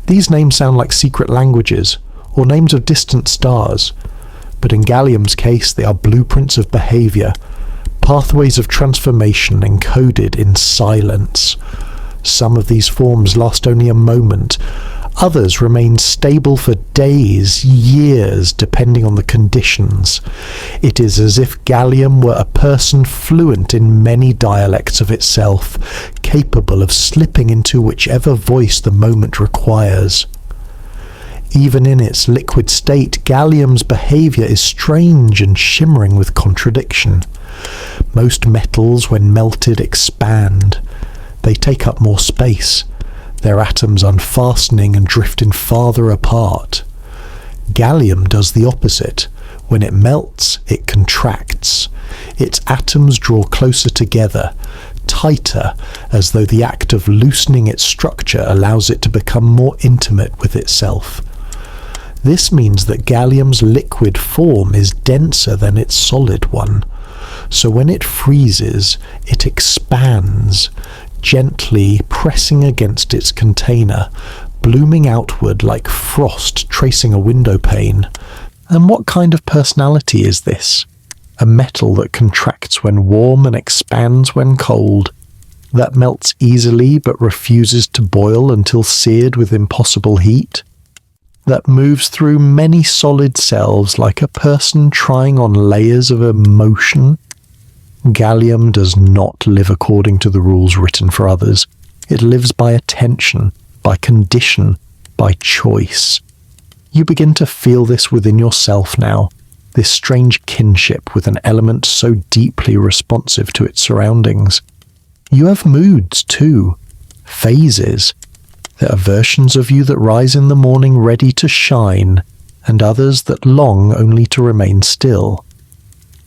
These names sound like secret languages, or names of distant stars, but in gallium's case they are blueprints of behavior, pathways of transformation encoded in silence. Some of these forms last only a moment. Others remain stable for days, years, depending on the conditions. It is as if gallium were a person fluent in many dialects of itself, capable of slipping into whichever voice the moment requires. Even in its liquid state, gallium's behavior is strange and shimmering with contradiction. Most metals, when melted, expand. They take up more space, their atoms unfastening and drifting farther apart. Gallium does the opposite. When it melts, it contracts. Its atoms draw closer together, tighter, as though the act of loosening its structure allows it to become more intimate with itself. This means that gallium's liquid form is denser than its solid one. So when it freezes, it expands, gently pressing against its container, blooming outward like frost tracing a window pane. And what kind of personality is this? A metal that contracts when warm and expands when cold, that melts easily but refuses to boil until seared with impossible heat, that moves through many solid cells like a person trying on layers of emotion. Gallium does not live according to the rules written for others. It lives by attention, by condition, by choice. You begin to feel this within yourself now, this strange kinship with an element so deeply responsive to its surroundings. You have moods too, phases. There are versions of you that rise in the morning ready to shine, and others that long only to remain still.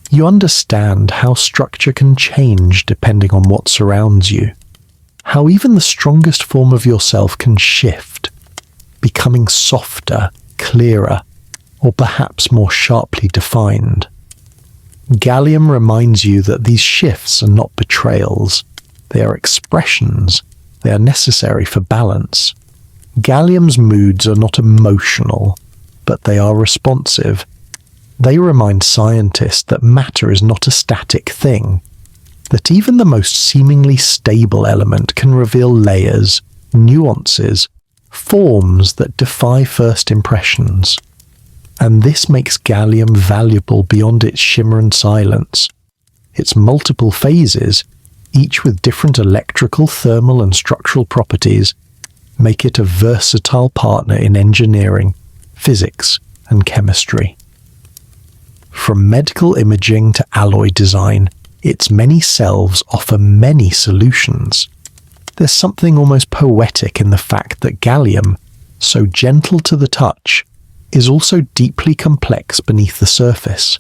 You understand how structure can change depending on what surrounds you, how even the strongest form of yourself can shift, becoming softer, clearer, or perhaps more sharply defined. Gallium reminds you that these shifts are not betrayals. They are expressions. They are necessary for balance. Gallium's moods are not emotional, but they are responsive. They remind scientists that matter is not a static thing. that even the most seemingly stable element can reveal layers, nuances, forms that defy first impressions. And this makes gallium valuable beyond its shimmer and silence. Its multiple phases, each with different electrical, thermal and structural properties, make it a versatile partner in engineering, physics and chemistry. From medical imaging to alloy design, its many selves offer many solutions. There's something almost poetic in the fact that gallium, so gentle to the touch, is also deeply complex beneath the surface.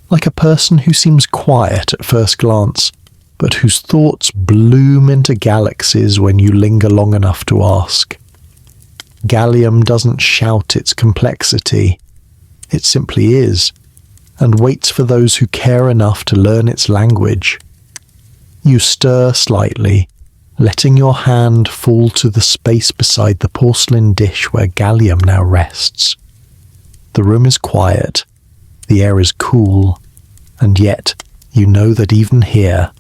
Like a person who seems quiet at first glance, but whose thoughts bloom into galaxies when you linger long enough to ask. Gallium doesn't shout its complexity. It simply is, and waits for those who care enough to learn its language. You stir slightly, letting your hand fall to the space beside the porcelain dish where gallium now rests. The room is quiet, the air is cool, and yet you know that even here,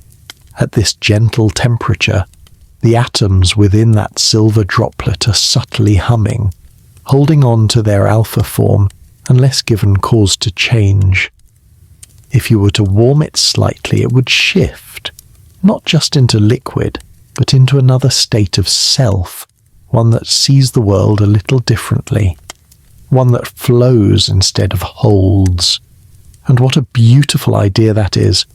at this gentle temperature, the atoms within that silver droplet are subtly humming, holding on to their alpha form unless given cause to change. If you were to warm it slightly, it would shift, not just into liquid, but into another state of self, one that sees the world a little differently, one that flows instead of holds. And what a beautiful idea that is,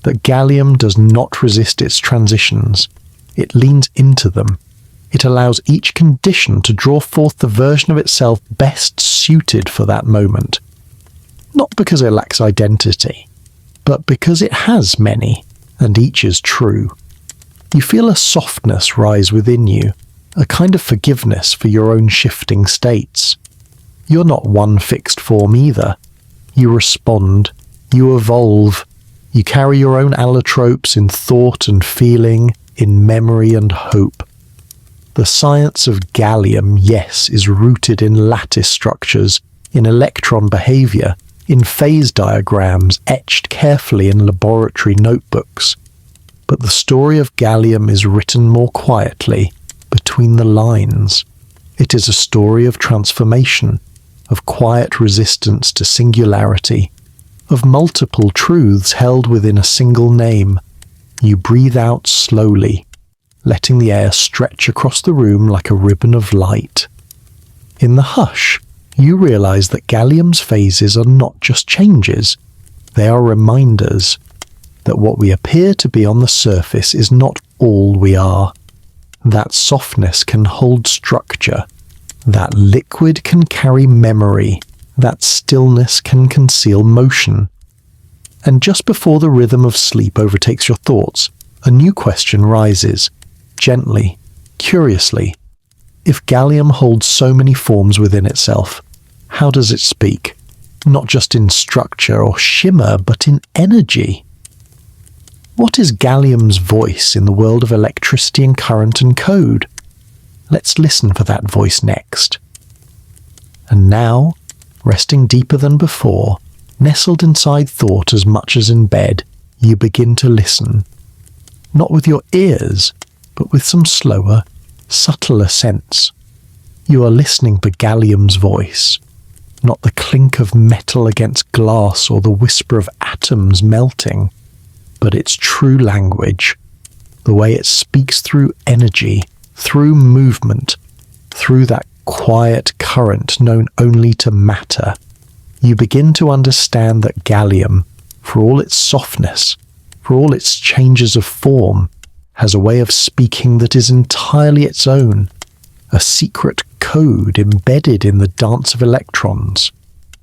that gallium does not resist its transitions. It leans into them. It allows each condition to draw forth the version of itself best suited for that moment. Not because it lacks identity, but because it has many, and each is true. You feel a softness rise within you, a kind of forgiveness for your own shifting states. You're not one fixed form either. You respond, you evolve, you carry your own allotropes in thought and feeling, in memory and hope. The science of gallium, yes, is rooted in lattice structures, in electron behavior, in phase diagrams etched carefully in laboratory notebooks. But the story of gallium is written more quietly, between the lines. It is a story of transformation, of quiet resistance to singularity, of multiple truths held within a single name. You breathe out slowly, letting the air stretch across the room like a ribbon of light. In the hush, you realize that gallium's phases are not just changes. They are reminders that what we appear to be on the surface is not all we are. That softness can hold structure. That liquid can carry memory. That stillness can conceal motion. And just before the rhythm of sleep overtakes your thoughts, a new question rises, gently, curiously. If gallium holds so many forms within itself, how does it speak? Not just in structure or shimmer, but in energy. What is gallium's voice in the world of electricity and current and code? Let's listen for that voice next. And now, resting deeper than before, nestled inside thought as much as in bed, you begin to listen. Not with your ears, but with some slower, subtler sense. You are listening for gallium's voice, not the clink of metal against glass or the whisper of atoms melting, but its true language, the way it speaks through energy, through movement, through that quiet current known only to matter. You begin to understand that gallium, for all its softness, for all its changes of form, has a way of speaking that is entirely its own, a secret code embedded in the dance of electrons.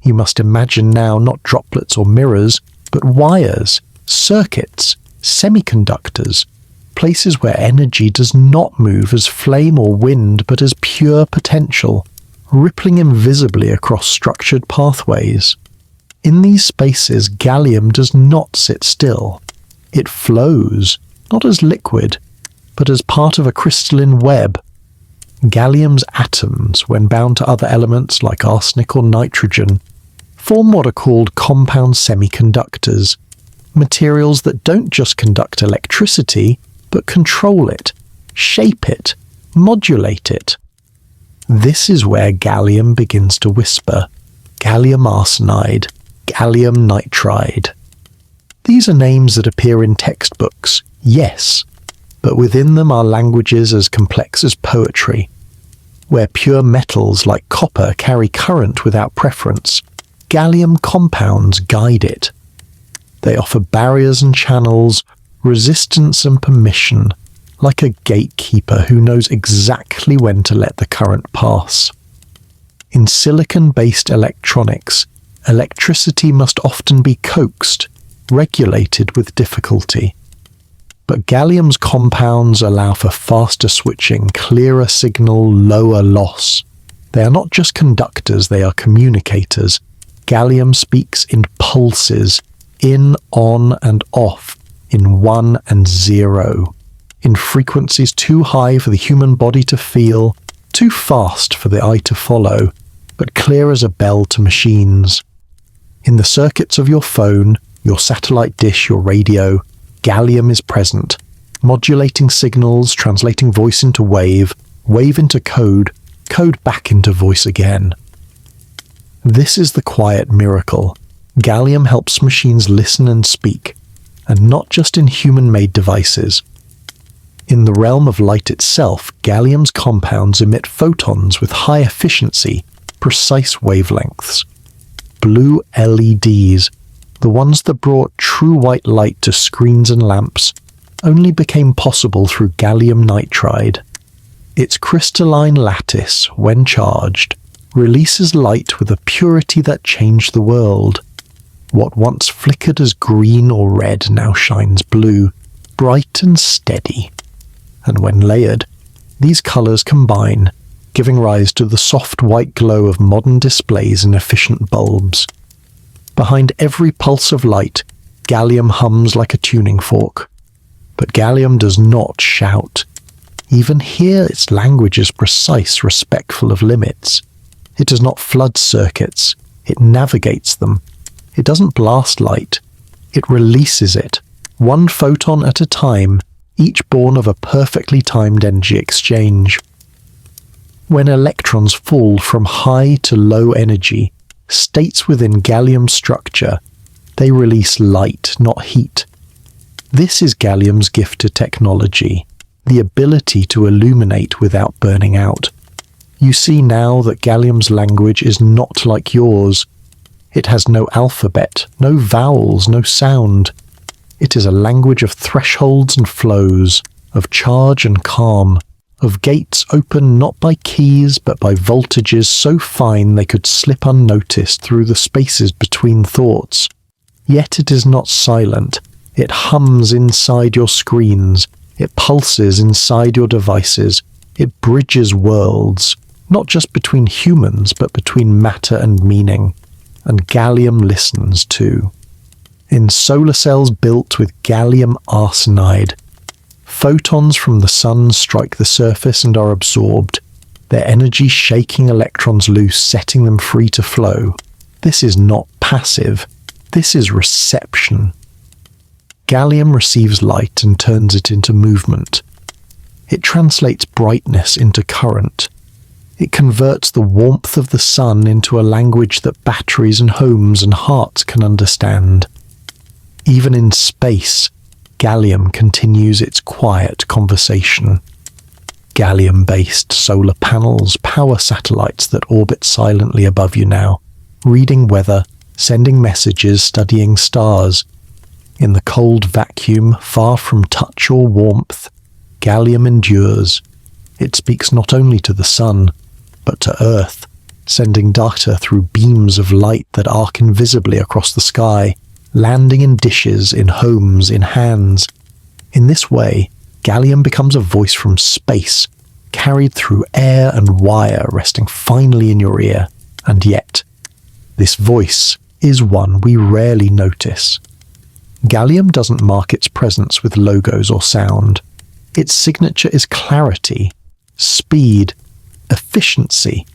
You must imagine now not droplets or mirrors, but wires, circuits, semiconductors, places where energy does not move as flame or wind, but as pure potential, rippling invisibly across structured pathways. In these spaces, gallium does not sit still. It flows, not as liquid, but as part of a crystalline web. Gallium's atoms, when bound to other elements like arsenic or nitrogen, form what are called compound semiconductors, materials that don't just conduct electricity, but control it, shape it, modulate it. This is where gallium begins to whisper. Gallium arsenide, gallium nitride. These are names that appear in textbooks, yes, but within them are languages as complex as poetry. Where pure metals like copper carry current without preference, gallium compounds guide it. They offer barriers and channels, resistance and permission, like a gatekeeper who knows exactly when to let the current pass. In silicon-based electronics, electricity must often be coaxed, regulated with difficulty. But gallium's compounds allow for faster switching, clearer signal, lower loss. They are not just conductors, they are communicators. Gallium speaks in pulses, in, on, and off, in 1 and 0. In frequencies too high for the human body to feel, too fast for the eye to follow, but clear as a bell to machines. In the circuits of your phone, your satellite dish, your radio, gallium is present, modulating signals, translating voice into wave, wave into code, code back into voice again. This is the quiet miracle. Gallium helps machines listen and speak, and not just in human-made devices. In the realm of light itself, gallium's compounds emit photons with high efficiency, precise wavelengths. Blue LEDs, the ones that brought true white light to screens and lamps, only became possible through gallium nitride. Its crystalline lattice, when charged, releases light with a purity that changed the world. What once flickered as green or red now shines blue, bright and steady. And when layered, these colours combine, giving rise to the soft white glow of modern displays and efficient bulbs. Behind every pulse of light, gallium hums like a tuning fork. But gallium does not shout. Even here its language is precise, respectful of limits. It does not flood circuits, it navigates them. It doesn't blast light, it releases it, one photon at a time, each born of a perfectly timed energy exchange. When electrons fall from high to low energy, states within gallium structure, they release light, not heat. This is gallium's gift to technology, the ability to illuminate without burning out. You see now that gallium's language is not like yours. It has no alphabet, no vowels, no sound. It is a language of thresholds and flows, of charge and calm, of gates open not by keys but by voltages so fine they could slip unnoticed through the spaces between thoughts. Yet it is not silent. It hums inside your screens. It pulses inside your devices. It bridges worlds, not just between humans but between matter and meaning. And gallium listens too. In solar cells built with gallium arsenide, photons from the sun strike the surface and are absorbed, their energy shaking electrons loose, setting them free to flow. This is not passive, this is reception. Gallium receives light and turns it into movement. It translates brightness into current. It converts the warmth of the sun into a language that batteries and homes and hearts can understand. Even in space, gallium continues its quiet conversation. Gallium-based solar panels power satellites that orbit silently above you now, reading weather, sending messages, studying stars. In the cold vacuum, far from touch or warmth, gallium endures. It speaks not only to the sun, but to Earth, sending data through beams of light that arc invisibly across the sky, landing in dishes, in homes, in hands. In this way, gallium becomes a voice from space, carried through air and wire, resting finely in your ear. And yet, this voice is one we rarely notice. Gallium doesn't mark its presence with logos or sound. Its signature is clarity, speed, efficiency.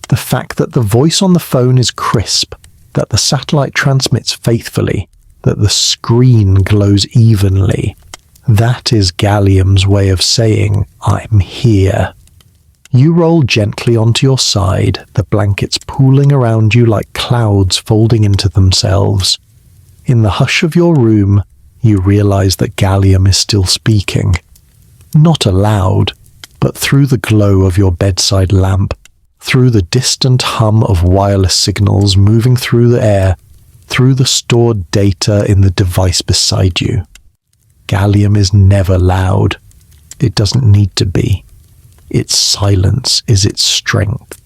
The fact that the voice on the phone is crisp, that the satellite transmits faithfully, that the screen glows evenly. That is Gallium's way of saying, I'm here. You roll gently onto your side, the blankets pooling around you like clouds folding into themselves. In the hush of your room, you realize that Gallium is still speaking. Not aloud, but through the glow of your bedside lamp, through the distant hum of wireless signals moving through the air, through the stored data in the device beside you. Gallium is never loud. It doesn't need to be. Its silence is its strength.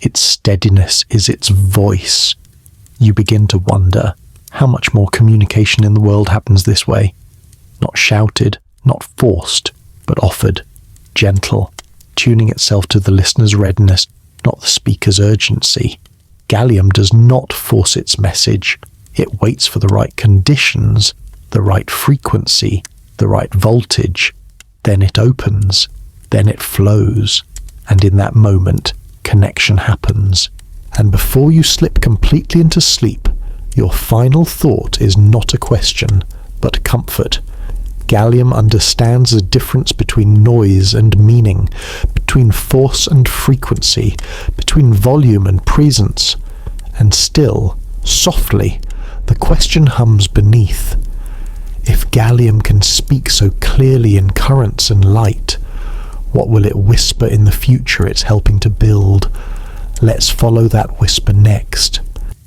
Its steadiness is its voice. You begin to wonder how much more communication in the world happens this way. Not shouted, not forced, but offered, gentle, tuning itself to the listener's readiness, not the speaker's urgency. Gallium does not force its message. It waits for the right conditions, the right frequency, the right voltage. Then it opens. Then it flows. And in that moment, connection happens. And before you slip completely into sleep, your final thought is not a question, but comfort. Gallium understands the difference between noise and meaning, between force and frequency, between volume and presence. And still, softly, the question hums beneath. If Gallium can speak so clearly in currents and light, what will it whisper in the future it's helping to build? Let's follow that whisper next.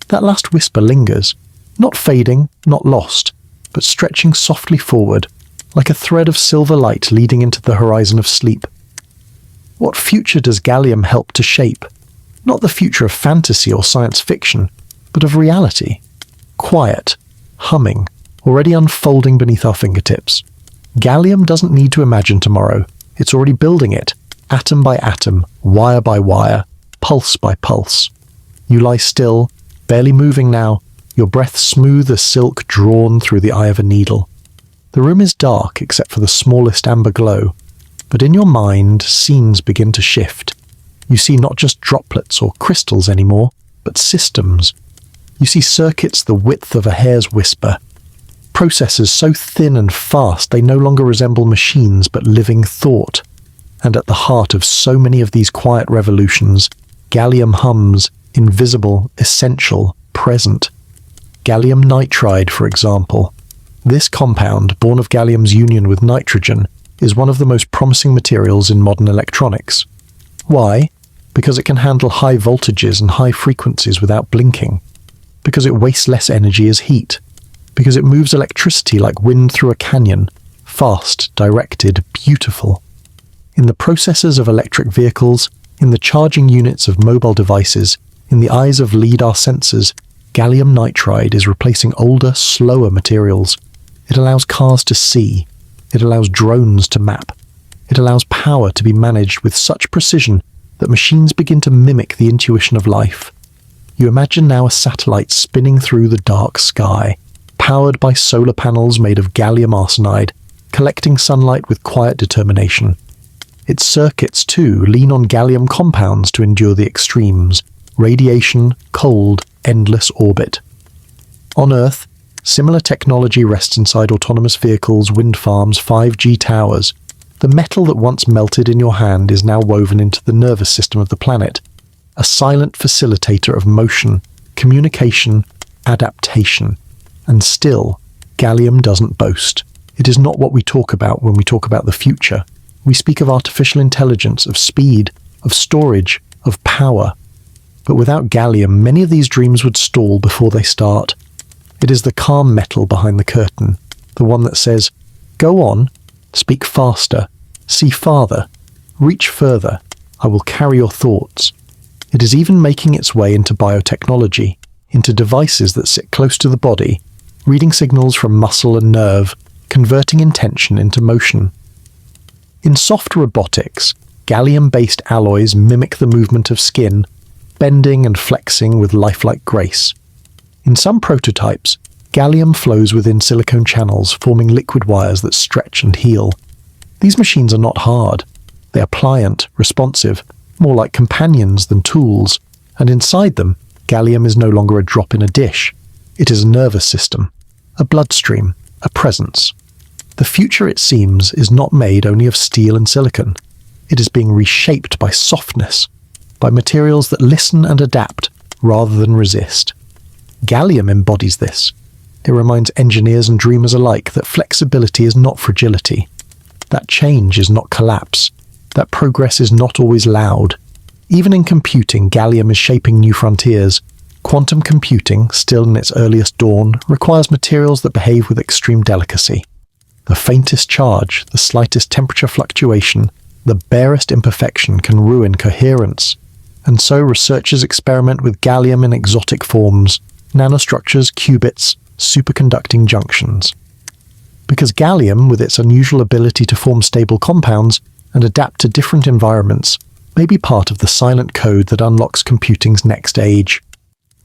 That last whisper lingers, not fading, not lost, but stretching softly forward, like a thread of silver light leading into the horizon of sleep. What future does Gallium help to shape? Not the future of fantasy or science fiction, but of reality. Quiet, humming, already unfolding beneath our fingertips. Gallium doesn't need to imagine tomorrow. It's already building it, atom by atom, wire by wire, pulse by pulse. You lie still, barely moving now, your breath smooth as silk drawn through the eye of a needle. The room is dark except for the smallest amber glow, but in your mind, scenes begin to shift. You see not just droplets or crystals anymore, but systems. You see circuits the width of a hair's whisper, processors so thin and fast they no longer resemble machines but living thought. And at the heart of so many of these quiet revolutions, Gallium hums, invisible, essential, present. Gallium nitride, for example. This compound, born of gallium's union with nitrogen, is one of the most promising materials in modern electronics. Why? Because it can handle high voltages and high frequencies without blinking. Because it wastes less energy as heat. Because it moves electricity like wind through a canyon. Fast, directed, beautiful. In the processors of electric vehicles, in the charging units of mobile devices, in the eyes of LiDAR sensors, gallium nitride is replacing older, slower materials. It allows cars to see. It allows drones to map. It allows power to be managed with such precision that machines begin to mimic the intuition of life. You imagine now a satellite spinning through the dark sky, powered by solar panels made of gallium arsenide, collecting sunlight with quiet determination. Its circuits, too, lean on gallium compounds to endure the extremes: radiation, cold, endless orbit. On Earth, similar technology rests inside autonomous vehicles, wind farms, 5G towers. The metal that once melted in your hand is now woven into the nervous system of the planet, a silent facilitator of motion, communication, adaptation. And still, gallium doesn't boast. It is not what we talk about when we talk about the future. We speak of artificial intelligence, of speed, of storage, of power. But without gallium, many of these dreams would stall before they start. It is the calm metal behind the curtain, the one that says, go on, speak faster, see farther, reach further, I will carry your thoughts. It is even making its way into biotechnology, into devices that sit close to the body, reading signals from muscle and nerve, converting intention into motion. In soft robotics, gallium-based alloys mimic the movement of skin, bending and flexing with lifelike grace. In some prototypes, gallium flows within silicone channels, forming liquid wires that stretch and heal. These machines are not hard. They are pliant, responsive, more like companions than tools, and inside them, gallium is no longer a drop in a dish. It is a nervous system, a bloodstream, a presence. The future, it seems, is not made only of steel and silicon. It is being reshaped by softness, by materials that listen and adapt rather than resist. Gallium embodies this. It reminds engineers and dreamers alike that flexibility is not fragility, that change is not collapse, that progress is not always loud. Even in computing, gallium is shaping new frontiers. Quantum computing, still in its earliest dawn, requires materials that behave with extreme delicacy. The faintest charge, the slightest temperature fluctuation, the barest imperfection can ruin coherence. And so researchers experiment with gallium in exotic forms, nanostructures, qubits, superconducting junctions. Because gallium, with its unusual ability to form stable compounds and adapt to different environments, may be part of the silent code that unlocks computing's next age.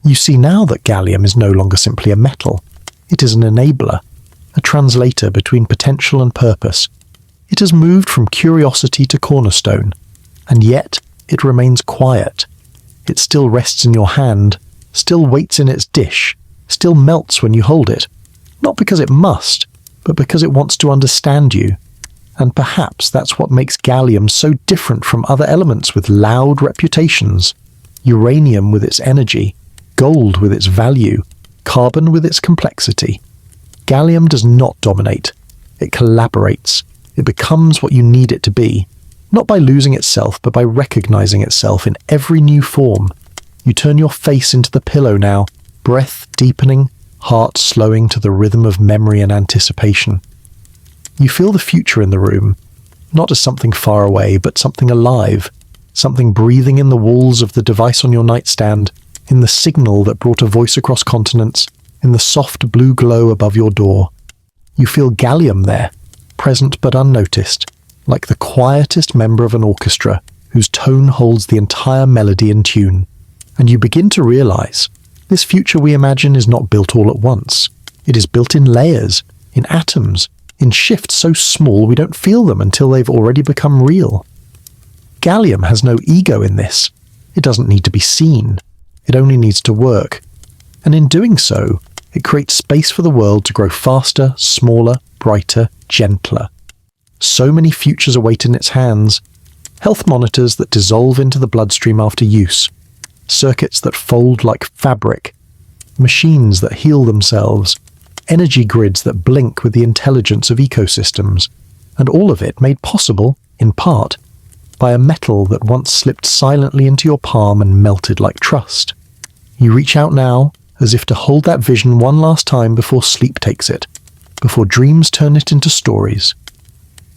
You see now that gallium is no longer simply a metal. It is an enabler, a translator between potential and purpose. It has moved from curiosity to cornerstone, and yet it remains quiet. It still rests in your hand, still waits in its dish, still melts when you hold it, not because it must, but because it wants to understand you. And perhaps that's what makes gallium so different from other elements with loud reputations. Uranium with its energy, gold with its value, carbon with its complexity. Gallium does not dominate. It collaborates. It becomes what you need it to be, not by losing itself, but by recognizing itself in every new form. You turn your face into the pillow now, breath deepening, heart slowing to the rhythm of memory and anticipation. You feel the future in the room, not as something far away, but something alive, something breathing in the walls of the device on your nightstand, in the signal that brought a voice across continents, in the soft blue glow above your door. You feel gallium there, present but unnoticed, like the quietest member of an orchestra whose tone holds the entire melody in tune. And you begin to realize this future we imagine is not built all at once. It is built in layers, in atoms, in shifts so small we don't feel them until they've already become real. Gallium has no ego in this. It doesn't need to be seen. It only needs to work. And in doing so, it creates space for the world to grow faster, smaller, brighter, gentler. So many futures await in its hands. Health monitors that dissolve into the bloodstream after use. Circuits that fold like fabric. Machines that heal themselves. Energy grids that blink with the intelligence of ecosystems. And all of it made possible, in part, by a metal that once slipped silently into your palm and melted like trust. You reach out now, as if to hold that vision one last time before sleep takes it, before dreams turn it into stories.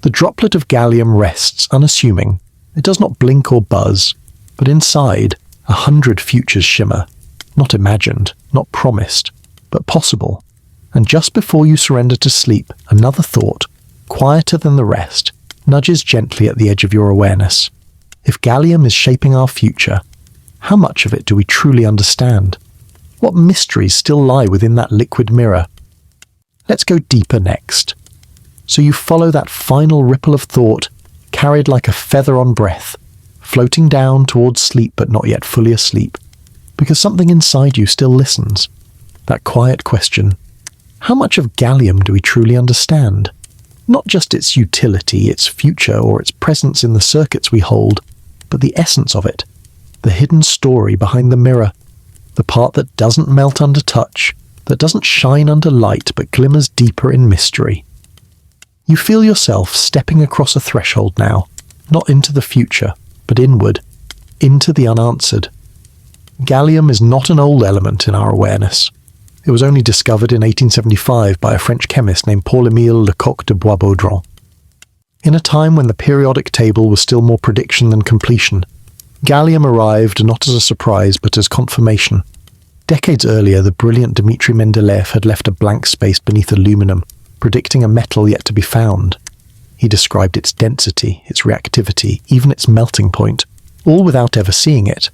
The droplet of gallium rests unassuming. It does not blink or buzz, but inside, 100 futures shimmer, not imagined, not promised, but possible. And just before you surrender to sleep, another thought, quieter than the rest, nudges gently at the edge of your awareness. If gallium is shaping our future, how much of it do we truly understand? What mysteries still lie within that liquid mirror? Let's go deeper next. So you follow that final ripple of thought, carried like a feather on breath, floating down towards sleep but not yet fully asleep, because something inside you still listens. That quiet question, how much of gallium do we truly understand? Not just its utility, its future, or its presence in the circuits we hold, but the essence of it, the hidden story behind the mirror, the part that doesn't melt under touch, that doesn't shine under light but glimmers deeper in mystery. You feel yourself stepping across a threshold now, not into the future, but inward, into the unanswered. Gallium is not an old element in our awareness. It was only discovered in 1875 by a French chemist named Paul-Émile Lecoq de Bois-Baudran. In a time when the periodic table was still more prediction than completion, gallium arrived not as a surprise but as confirmation. Decades earlier, the brilliant Dmitri Mendeleev had left a blank space beneath aluminum, predicting a metal yet to be found. He described its density, its reactivity, even its melting point, all without ever seeing it.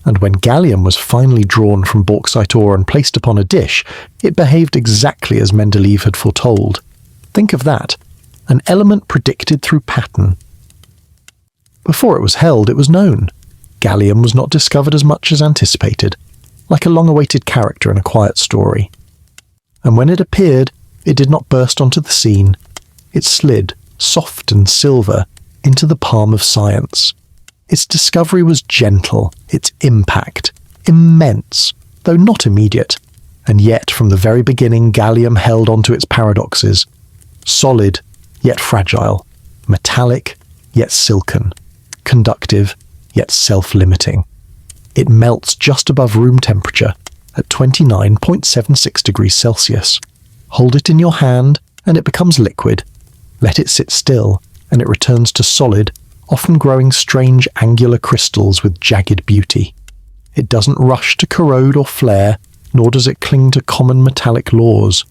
And when gallium was finally drawn from bauxite ore and placed upon a dish, it behaved exactly as Mendeleev had foretold. Think of that, an element predicted through pattern. Before it was held, it was known. Gallium was not discovered as much as anticipated, like a long-awaited character in a quiet story. And when it appeared, it did not burst onto the scene. It slid, soft and silver, into the palm of science. Its discovery was gentle, its impact immense, though not immediate. And yet, from the very beginning, gallium held onto its paradoxes. Solid, yet fragile. Metallic, yet silken. Conductive, yet self-limiting. It melts just above room temperature at 29.76 degrees Celsius. Hold it in your hand and it becomes liquid. Let it sit still and it returns to solid, often growing strange angular crystals with jagged beauty. It doesn't rush to corrode or flare, nor does it cling to common metallic laws.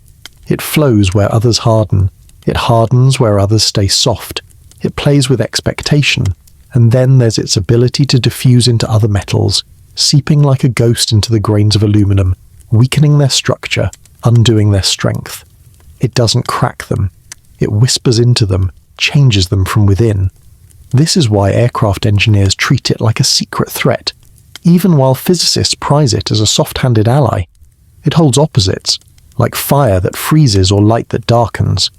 It flows where others harden. It hardens where others stay soft. It plays with expectation. And then there's its ability to diffuse into other metals, seeping like a ghost into the grains of aluminum, weakening their structure, undoing their strength. It doesn't crack them. It whispers into them, changes them from within. This is why aircraft engineers treat it like a secret threat, even while physicists prize it as a soft-handed ally. It holds opposites, like fire that freezes or light that darkens.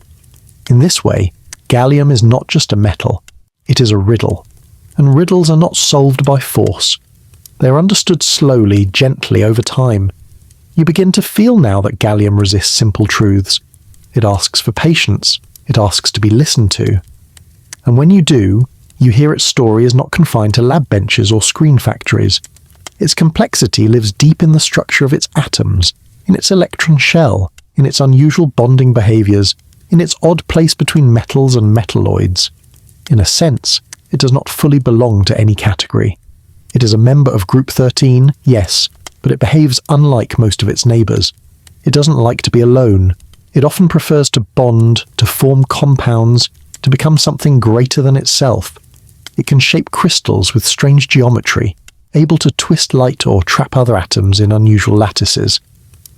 In this way, gallium is not just a metal, it is a riddle. And riddles are not solved by force. They are understood slowly, gently over time. You begin to feel now that gallium resists simple truths. It asks for patience. It asks to be listened to. And when you do, you hear its story is not confined to lab benches or screen factories. Its complexity lives deep in the structure of its atoms, in its electron shell, in its unusual bonding behaviors, in its odd place between metals and metalloids. In a sense, it does not fully belong to any category. It is a member of Group 13, yes, but it behaves unlike most of its neighbours. It doesn't like to be alone. It often prefers to bond, to form compounds, to become something greater than itself. It can shape crystals with strange geometry, able to twist light or trap other atoms in unusual lattices.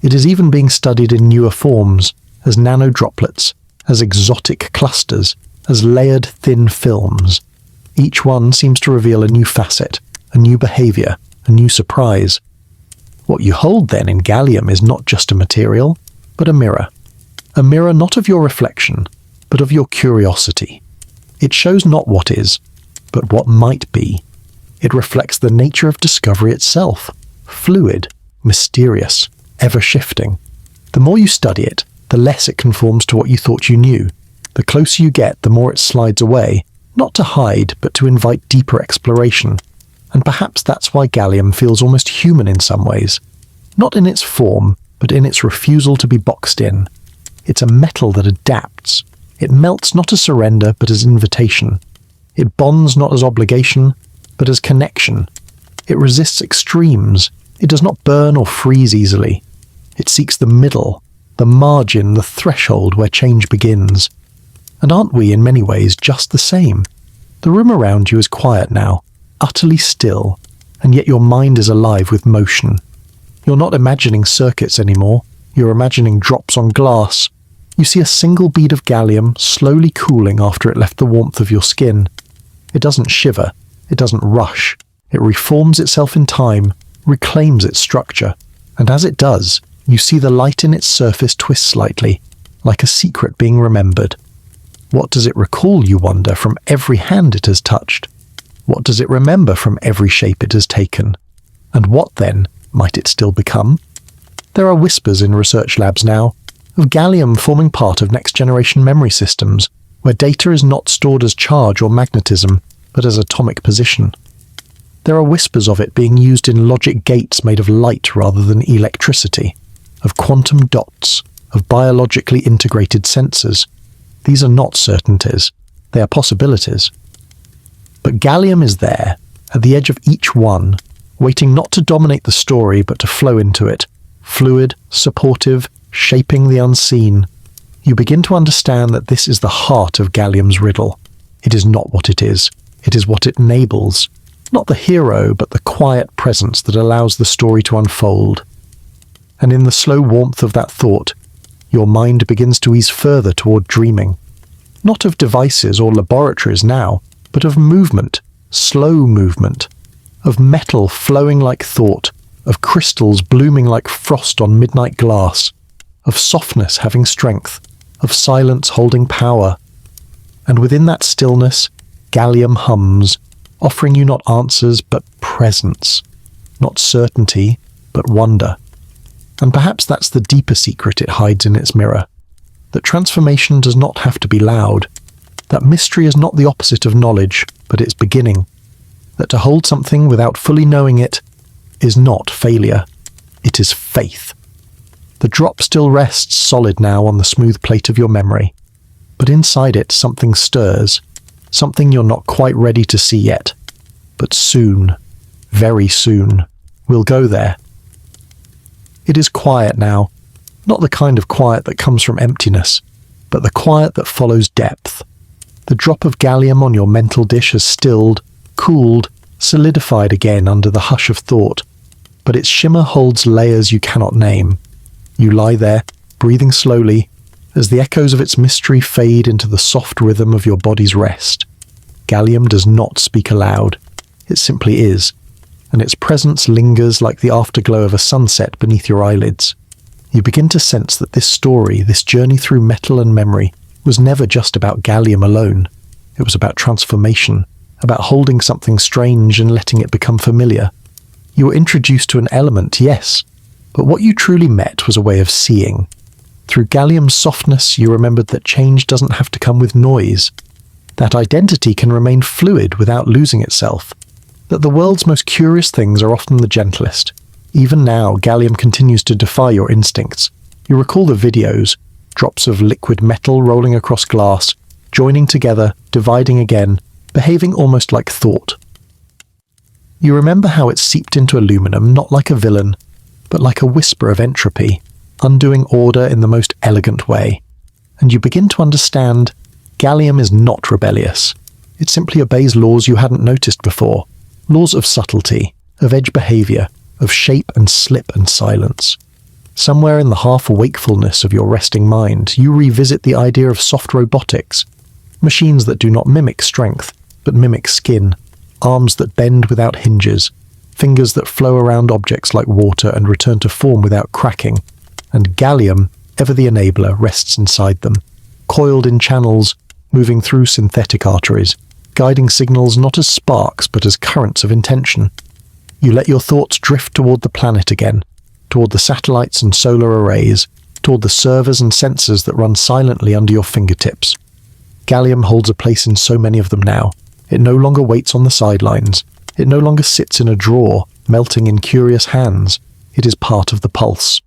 It is even being studied in newer forms, as nano droplets, as exotic clusters, as layered thin films. Each one seems to reveal a new facet, a new behaviour, a new surprise. What you hold then in gallium is not just a material, but a mirror. A mirror not of your reflection, but of your curiosity. It shows not what is, but what might be. It reflects the nature of discovery itself, fluid, mysterious, ever-shifting. The more you study it, the less it conforms to what you thought you knew. The closer you get, the more it slides away, not to hide, but to invite deeper exploration. And perhaps that's why gallium feels almost human in some ways. Not in its form, but in its refusal to be boxed in. It's a metal that adapts. It melts not as surrender, but as invitation. It bonds not as obligation, but as connection. It resists extremes. It does not burn or freeze easily. It seeks the middle, the margin, the threshold where change begins. And aren't we, in many ways, just the same? The room around you is quiet now, utterly still, and yet your mind is alive with motion. You're not imagining circuits anymore. You're imagining drops on glass. You see a single bead of gallium slowly cooling after it left the warmth of your skin. It doesn't shiver. It doesn't rush. It reforms itself in time, reclaims its structure. And as it does, you see the light in its surface twist slightly, like a secret being remembered. What does it recall, you wonder, from every hand it has touched? What does it remember from every shape it has taken? And what, then, might it still become? There are whispers in research labs now of gallium forming part of next-generation memory systems, where data is not stored as charge or magnetism, but as atomic position. There are whispers of it being used in logic gates made of light rather than electricity, of quantum dots, of biologically integrated sensors. These are not certainties, they are possibilities. But gallium is there, at the edge of each one, waiting not to dominate the story but to flow into it, fluid, supportive, shaping the unseen. You begin to understand that this is the heart of gallium's riddle. It is not what it is what it enables. Not the hero, but the quiet presence that allows the story to unfold. And in the slow warmth of that thought, your mind begins to ease further toward dreaming. Not of devices or laboratories now, but of movement, slow movement, of metal flowing like thought, of crystals blooming like frost on midnight glass, of softness having strength, of silence holding power. And within that stillness, Gallium hums, offering you not answers but presence, not certainty but wonder. And perhaps that's the deeper secret it hides in its mirror, that transformation does not have to be loud, that mystery is not the opposite of knowledge, but its beginning, that to hold something without fully knowing it is not failure, it is faith. The drop still rests solid now on the smooth plate of your memory, but inside it something stirs, something you're not quite ready to see yet. But soon, very soon, we'll go there. It is quiet now, not the kind of quiet that comes from emptiness, but the quiet that follows depth. The drop of gallium on your mental dish has stilled, cooled, solidified again under the hush of thought, but its shimmer holds layers you cannot name. You lie there, breathing slowly, as the echoes of its mystery fade into the soft rhythm of your body's rest. Gallium does not speak aloud. It simply is, and its presence lingers like the afterglow of a sunset beneath your eyelids. You begin to sense that this story, this journey through metal and memory, was never just about gallium alone. It was about transformation, about holding something strange and letting it become familiar. You were introduced to an element, yes, but what you truly met was a way of seeing. Through gallium's softness, you remembered that change doesn't have to come with noise, that identity can remain fluid without losing itself, that the world's most curious things are often the gentlest. Even now, gallium continues to defy your instincts. You recall the videos, drops of liquid metal rolling across glass, joining together, dividing again, behaving almost like thought. You remember how it seeped into aluminum not like a villain, but like a whisper of entropy, undoing order in the most elegant way. And you begin to understand gallium is not rebellious. It simply obeys laws you hadn't noticed before, laws of subtlety, of edge behavior, of shape and slip and silence. Somewhere in the half-wakefulness of your resting mind, you revisit the idea of soft robotics, machines that do not mimic strength, but mimic skin, arms that bend without hinges, fingers that flow around objects like water and return to form without cracking, and gallium, ever the enabler, rests inside them, coiled in channels, moving through synthetic arteries, guiding signals not as sparks but as currents of intention. You let your thoughts drift toward the planet again, toward the satellites and solar arrays, toward the servers and sensors that run silently under your fingertips. Gallium holds a place in so many of them now. It no longer waits on the sidelines. It no longer sits in a drawer, melting in curious hands. It is part of the pulse.